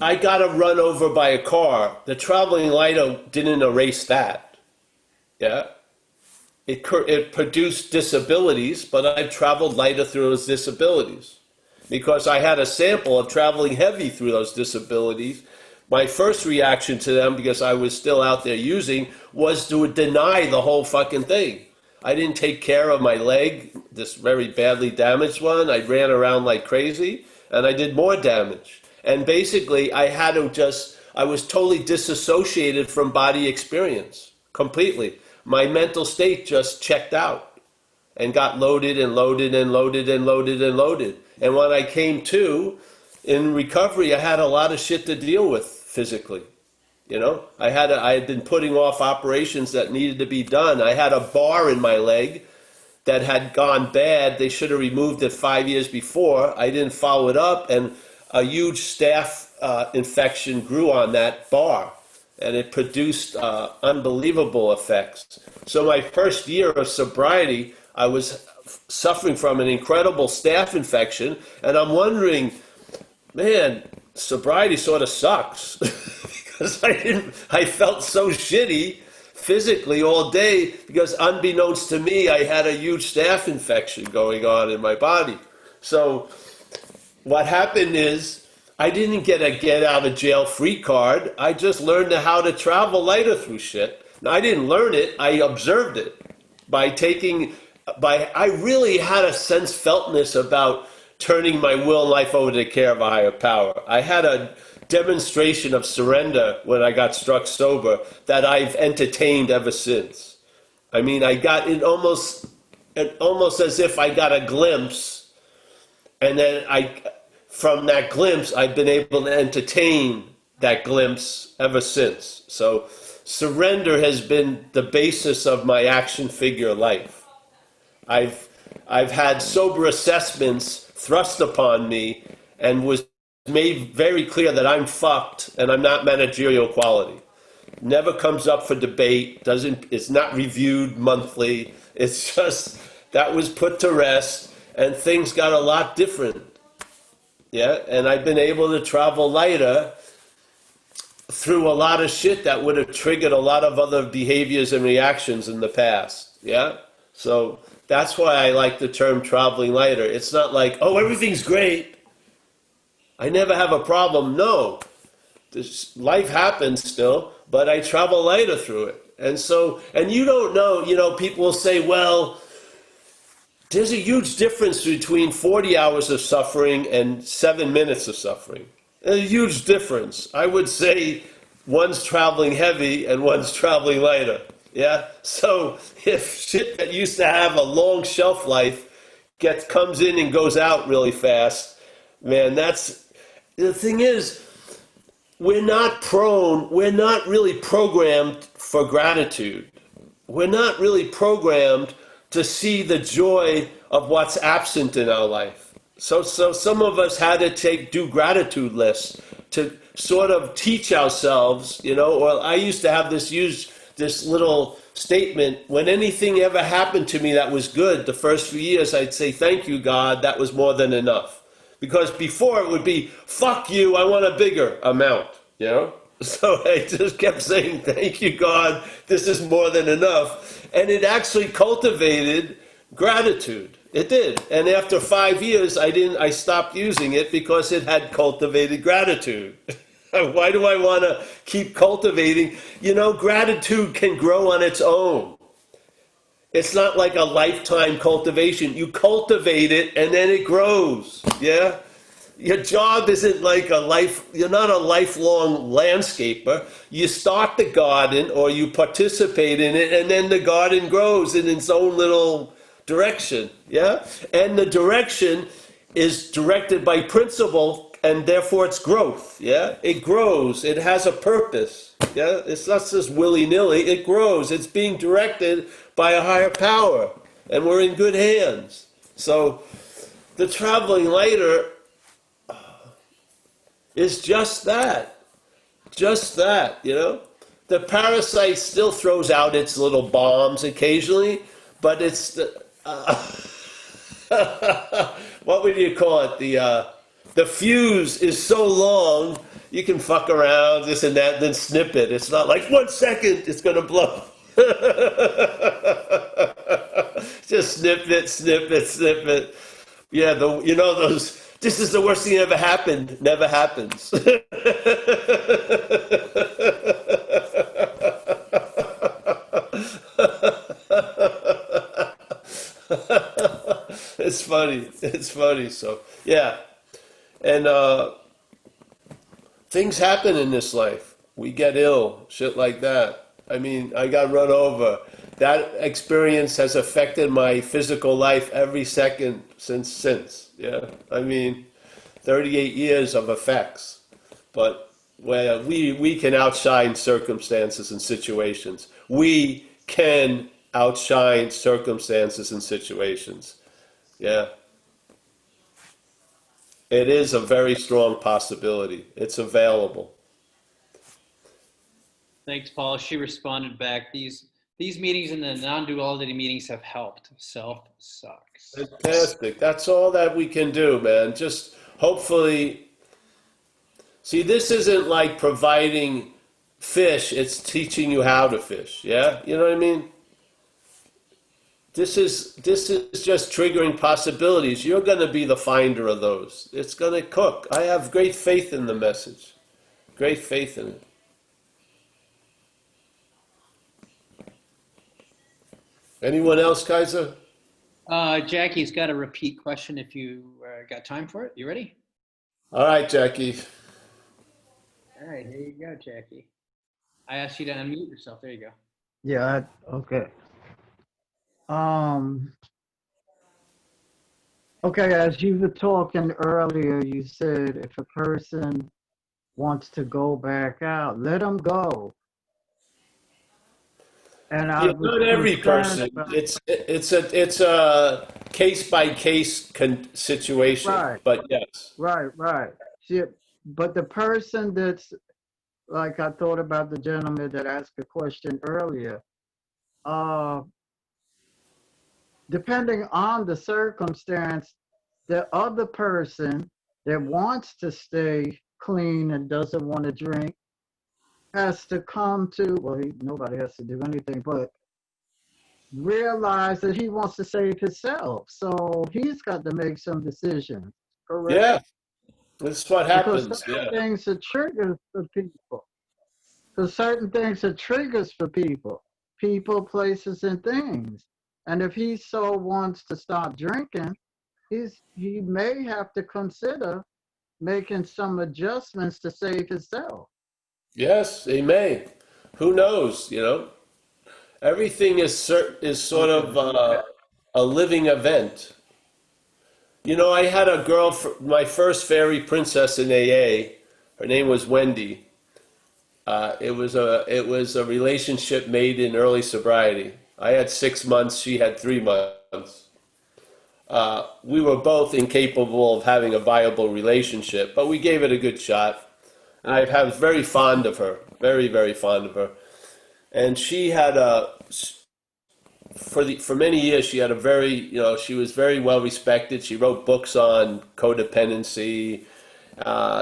A: I got run over by a car. The traveling lighter didn't erase that. Yeah. It produced disabilities, but I traveled lighter through those disabilities because I had a sample of traveling heavy through those disabilities. My first reaction to them, because I was still out there using, was to deny the whole fucking thing. I didn't take care of my leg, this very badly damaged one. I ran around like crazy, and I did more damage. And basically, I was totally disassociated from body experience, completely. My mental state just checked out and got loaded and loaded and loaded and loaded and loaded. And when I came to, in recovery, I had a lot of shit to deal with physically. You know, I had been putting off operations that needed to be done. I had a bar in my leg that had gone bad. They should have removed it 5 years before. I didn't follow it up, and a huge staph infection grew on that bar, and it produced unbelievable effects. So my first year of sobriety, I was suffering from an incredible staph infection, and I'm wondering, man, sobriety sort of sucks because I felt so shitty physically all day because unbeknownst to me, I had a huge staph infection going on in my body. So what happened is I didn't get a get out of jail free card. I just learned how to travel lighter through shit. Now, I didn't learn it. I observed it I really had a feltness about turning my will and life over to the care of a higher power. I had a demonstration of surrender when I got struck sober that I've entertained ever since. I mean, I got it almost as if I got a glimpse, and then from that glimpse, I've been able to entertain that glimpse ever since. So surrender has been the basis of my action figure life. I've had sober assessments thrust upon me and was made very clear that I'm fucked and I'm not managerial quality. Never comes up for debate, it's not reviewed monthly. It's just that was put to rest and things got a lot different. Yeah, and I've been able to travel lighter through a lot of shit that would have triggered a lot of other behaviors and reactions in the past. Yeah, so that's why I like the term traveling lighter. It's not like, oh, everything's great, I never have a problem. No, life happens still, but I travel lighter through it. And you don't know, people will say, well, there's a huge difference between 40 hours of suffering and 7 minutes of suffering. There's a huge difference. I would say one's traveling heavy and one's traveling lighter. Yeah? So if shit that used to have a long shelf life comes in and goes out really fast. Man, that's the thing is, we're not really programmed for gratitude. We're not really programmed to see the joy of what's absent in our life. So some of us had to do gratitude lists to sort of teach ourselves, or I used to have use this little statement. When anything ever happened to me that was good, the first few years, I'd say, thank you, God, that was more than enough. Because before it would be, fuck you, I want a bigger amount. So I just kept saying, thank you, God, this is more than enough. And it actually cultivated gratitude. It did. And after 5 years, I stopped using it because it had cultivated gratitude. Why do I want to keep cultivating? Gratitude can grow on its own. It's not like a lifetime cultivation. You cultivate it and then it grows. Yeah? Your job isn't like you're not a lifelong landscaper. You start the garden or you participate in it, and then the garden grows in its own little direction. Yeah? And the direction is directed by principle, and therefore it's growth. Yeah? It grows. It has a purpose. Yeah? It's not just willy-nilly. It grows. It's being directed by a higher power, and we're in good hands. So the traveling lighter is just that. Just that. The parasite still throws out its little bombs occasionally, but it's what would you call it? The fuse is so long, you can fuck around, this and that, then snip it. It's not like 1 second, it's going to blow. Just snip it, snip it, snip it. Yeah, those. This is the worst thing that ever happened. Never happens. It's funny. It's funny. So yeah, and things happen in this life. We get ill, shit like that. I mean, I got run over. That experience has affected my physical life every second since. Yeah, I mean, 38 years of effects. But where we can outshine circumstances and situations. We can outshine circumstances and situations. Yeah. It is a very strong possibility. It's available.
B: Thanks, Paul. She responded back. These meetings and the non-duality meetings have helped. Self sucks.
A: Fantastic. That's all that we can do, man. Just hopefully, see, this isn't like providing fish, it's teaching you how to fish. Yeah? You know what I mean? This is just triggering possibilities. You're going to be the finder of those. It's going to cook. I have great faith in the message. Great faith in it. Anyone else, Kaiser?
B: Jackie's got a repeat question if you got time for it. You ready?
A: All right, Jackie.
B: All right, here you go, Jackie. I asked you to unmute yourself. There you go.
C: Yeah, okay. Okay, as you were talking earlier, you said if a person wants to go back out, let them go. And I
A: Yeah,
C: was
A: not every
C: concerned
A: person.
C: about,
A: It's a case by case situation.
C: right,
A: But yes.
C: right. See, but the person that's like I thought about the gentleman that asked a question earlier. Depending on the circumstance, the other person that wants to stay clean and doesn't want to drink has to come to, well, nobody has to do anything, but realize that he wants to save himself. So he's got to make some decisions, correct?
A: Yeah, this is what
C: Because
A: happens.
C: certain
A: Yeah.
C: things are triggers for people. Because certain things are triggers for people, places, and things. And if he so wants to stop drinking, he may have to consider making some adjustments to save himself.
A: Yes, they may. Who knows? Everything is sort
C: Okay.
A: of a living event. You know, I had a girl, my first fairy princess in AA. Her name was Wendy. It was a relationship made in early sobriety. I had 6 months. She had 3 months. We were both incapable of having a viable relationship, but we gave it a good shot. And I was very fond of her, very, very fond of her. And she had for many years she had a very, she was very well respected. She wrote books on codependency.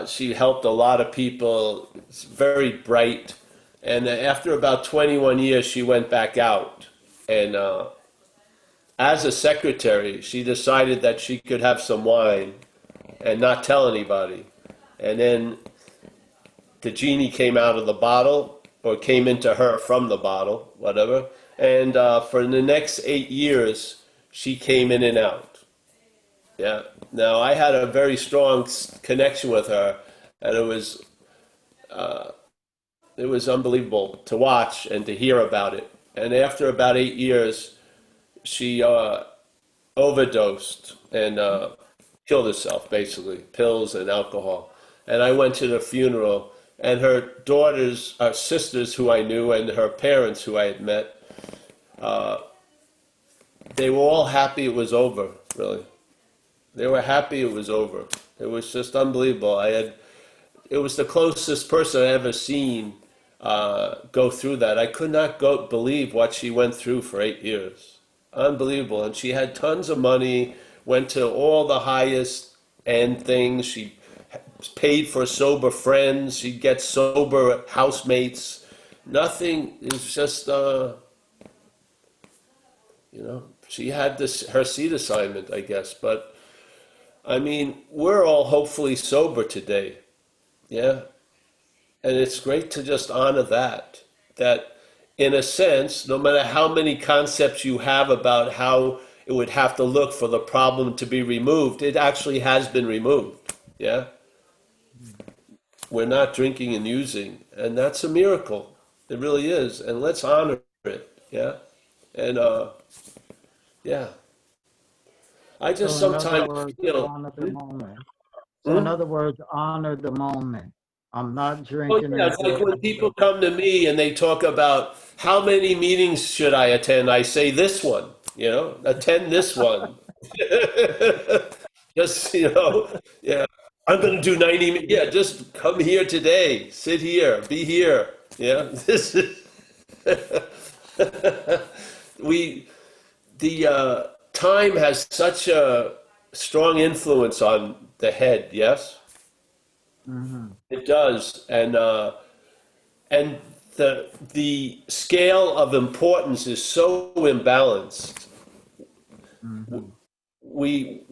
A: She helped a lot of people. It's very bright. And after about 21 years, she went back out. And as a secretary, she decided that she could have some wine and not tell anybody. And then the genie came out of the bottle, or came into her from the bottle, whatever. And for the next 8 years, she came in and out. Yeah. Now, I had a very strong connection with her, and it was unbelievable to watch and to hear about it. And after about 8 years, she overdosed and killed herself, basically, pills and alcohol. And I went to the funeral, and her daughters, sisters who I knew, and her parents who I had met, they were all happy it was over, really. They were happy it was over. It was just unbelievable. It was the closest person I ever seen go through that. I could not believe what she went through for 8 years. Unbelievable. And she had tons of money, went to all the highest end things. She paid for sober friends. She'd get sober housemates. Nothing. It was just, she had her seat assignment, I guess. But, I mean, we're all hopefully sober today. Yeah. And it's great to just honor that in a sense, no matter how many concepts you have about how it would have to look for the problem to be removed, it actually has been removed. Yeah. We're not drinking and using, and that's a miracle. It really is. And let's honor it. Yeah. And, yeah. I just
C: So in other
A: sometimes
C: words,
A: feel,
C: honor the moment. So in other words, honor the moment. I'm not
A: oh
C: drinking
A: yeah,
C: and
A: it's like when
C: driving.
A: people come to me and they talk about how many meetings should I attend, I say this one, attend this one. Just, yeah, I'm going to do 90, yeah, just come here today, sit here, be here. Yeah, this is, we, the time has such a strong influence on the head, yes?
C: Mm-hmm.
A: It does. And the scale of importance is so imbalanced.
C: Mm-hmm.
A: We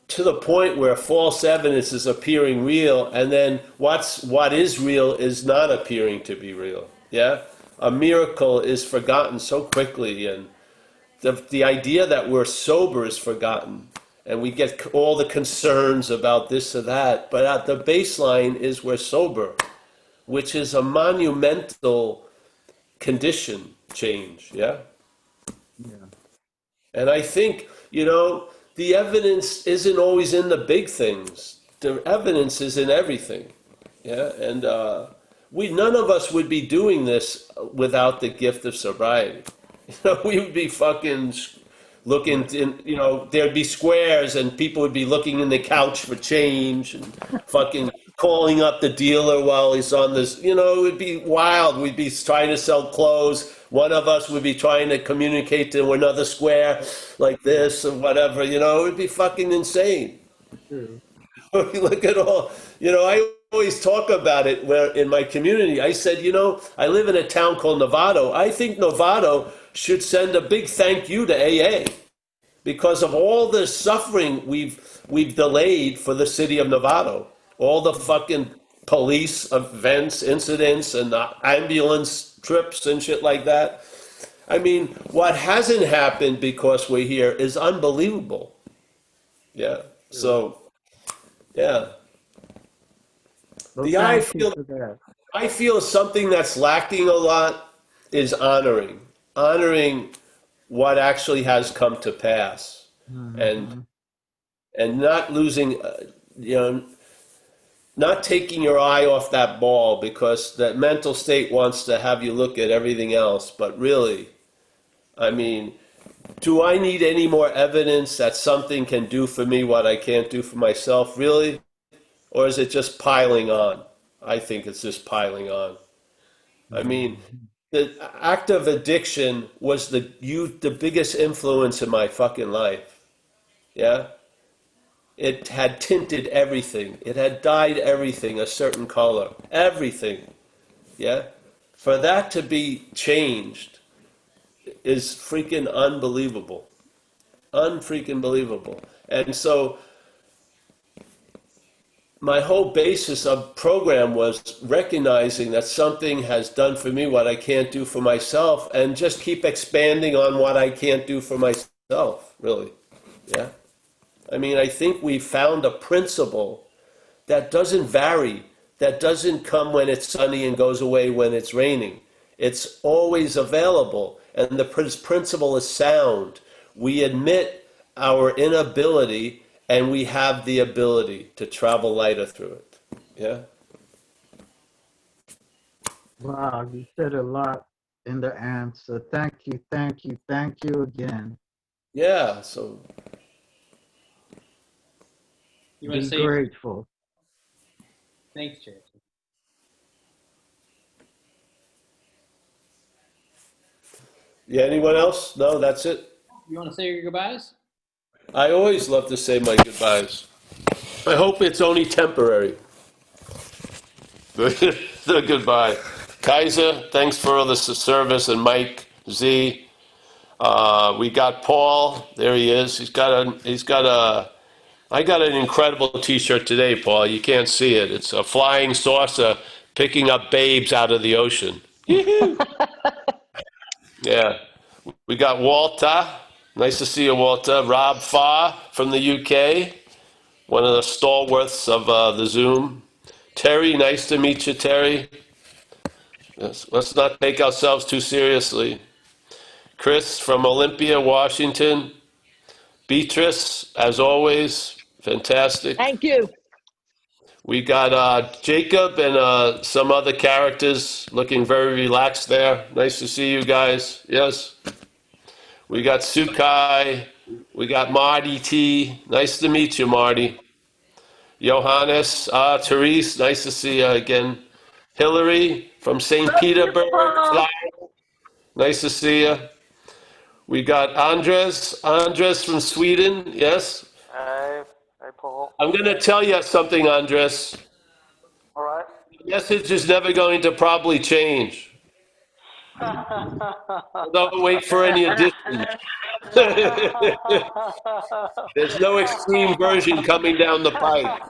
A: to the point where false evidence is appearing real, and then what is real is not appearing to be real. Yeah, a miracle is forgotten so quickly, and the idea that we're sober is forgotten, and we get all the concerns about this or that. But at the baseline is we're sober, which is a monumental condition change. Yeah.
C: Yeah.
A: And I think, the evidence isn't always in the big things. The evidence is in everything. Yeah. And none of us would be doing this without the gift of sobriety. We would be fucking looking, there'd be squares and people would be looking in the couch for change and fucking calling up the dealer while he's on this. It would be wild. We'd be trying to sell clothes. One of us would be trying to communicate to another square like this or whatever. It would be fucking insane.
C: True.
A: Look at all, I always talk about it where in my community, I said, I live in a town called Novato. I think Novato should send a big thank you to AA because of all the suffering we've delayed for the city of Novato. All the fucking police events, incidents, and ambulance trips and shit like that. I mean, what hasn't happened because we're here is unbelievable. Yeah. So, yeah.
C: Well,
A: The I
C: thank you
A: feel
C: for that.
A: I feel something that's lacking a lot is honoring what actually has come to pass,
C: Mm-hmm.
A: and and not losing, you know, not taking your eye off that ball, because that mental state wants to have you look at everything else. But really, I mean, do I need any more evidence that something can do for me what I can't do for myself? Really? Or is it just piling on? I think it's just piling on. I mean, the act of addiction was the biggest influence in my fucking life. Yeah? It had tinted everything. It had dyed everything a certain color. Everything. Yeah? For that to be changed is freaking unbelievable. Unfreaking believable. And so my whole basis of program was recognizing that something has done for me what I can't do for myself, and just keep expanding on what I can't do for myself, really. Yeah. I mean, I think we found a principle that doesn't vary, that doesn't come when it's sunny and goes away when it's raining. It's always available, and the principle is sound. We admit our inability, and we have the ability to travel lighter through it. Yeah?
C: Wow, you said a lot in the answer. Thank you, thank you, thank you again.
A: Yeah, so
B: You want
C: Be
B: to say
C: grateful.
B: thanks, Jason?
A: yeah, anyone else? No, that's it.
B: You want to say your goodbyes?
A: I always love to say my goodbyes. I hope it's only temporary. The goodbye. Kaiser, thanks for all the service, and Mike, Z. We got Paul. There he is. I got an incredible T-shirt today, Paul. You can't see it. It's a flying saucer picking up babes out of the ocean. Yeah. We got Walter. Nice to see you, Walter. Rob Farr from the UK, one of the stalwarts of the Zoom. Terry, nice to meet you, Terry. Yes, let's not take ourselves too seriously. Chris from Olympia, Washington. Beatrice, as always, fantastic.
E: Thank you.
A: We got Jacob and some other characters looking very relaxed there. Nice to see you guys. Yes. We got Sukai. We got Marty T. Nice to meet you, Marty. Johannes, Therese, nice to see you again. Hillary from St. Petersburg, Florida. Nice to see you. We got Andres from Sweden. Yes.
H: Hey, hey, Paul.
A: I'm going to tell you something, Andres.
H: All right.
A: The message is never going to probably change. Don't wait for any additions. There's no extreme version coming down the pipe.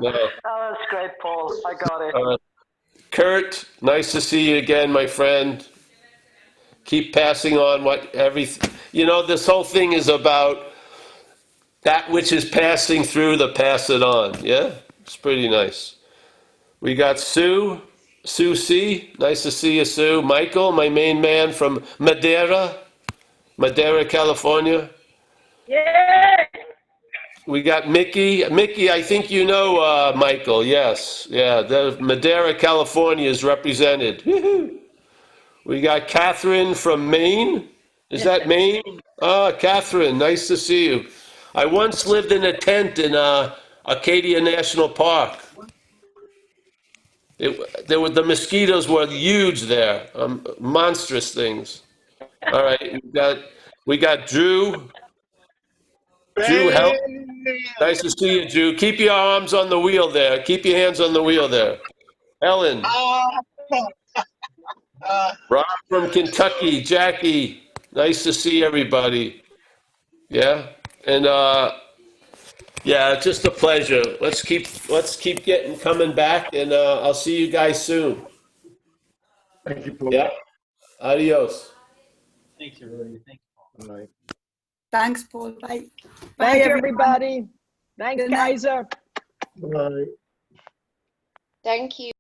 A: No.
H: Oh, that's great, Paul. I got it.
A: Kurt, nice to see you again, my friend. Keep passing on this whole thing is about that which is passing through the pass it on. Yeah? It's pretty nice. We got Sue C. Nice to see you, Sue. Michael, my main man from Madeira, California.
E: Yeah.
A: We got Mickey. Mickey, I think you know Michael. Yes. Yeah, the Madeira, California is represented. Woo-hoo. We got Catherine from Maine. Is that Maine? Ah, Catherine, nice to see you. I once lived in a tent in Acadia National Park. The mosquitoes were huge there, monstrous things. All right, we got Drew. Drew, help. Nice to see you, Drew. Keep your arms on the wheel there. Keep your hands on the wheel there. Ellen. Rob from Kentucky. Jackie. Nice to see everybody. Yeah, and yeah, just a pleasure. Let's keep getting coming back, and I'll see you guys soon.
I: Thank you, Paul.
A: Yeah. Adios.
B: Thanks, everybody. Thanks, Paul.
I: All right.
G: Thanks, Paul. Bye.
E: Thank you,
G: everyone.
E: everybody. Thanks,
G: Good night.
E: Kaiser.
I: Bye.
J: Thank you.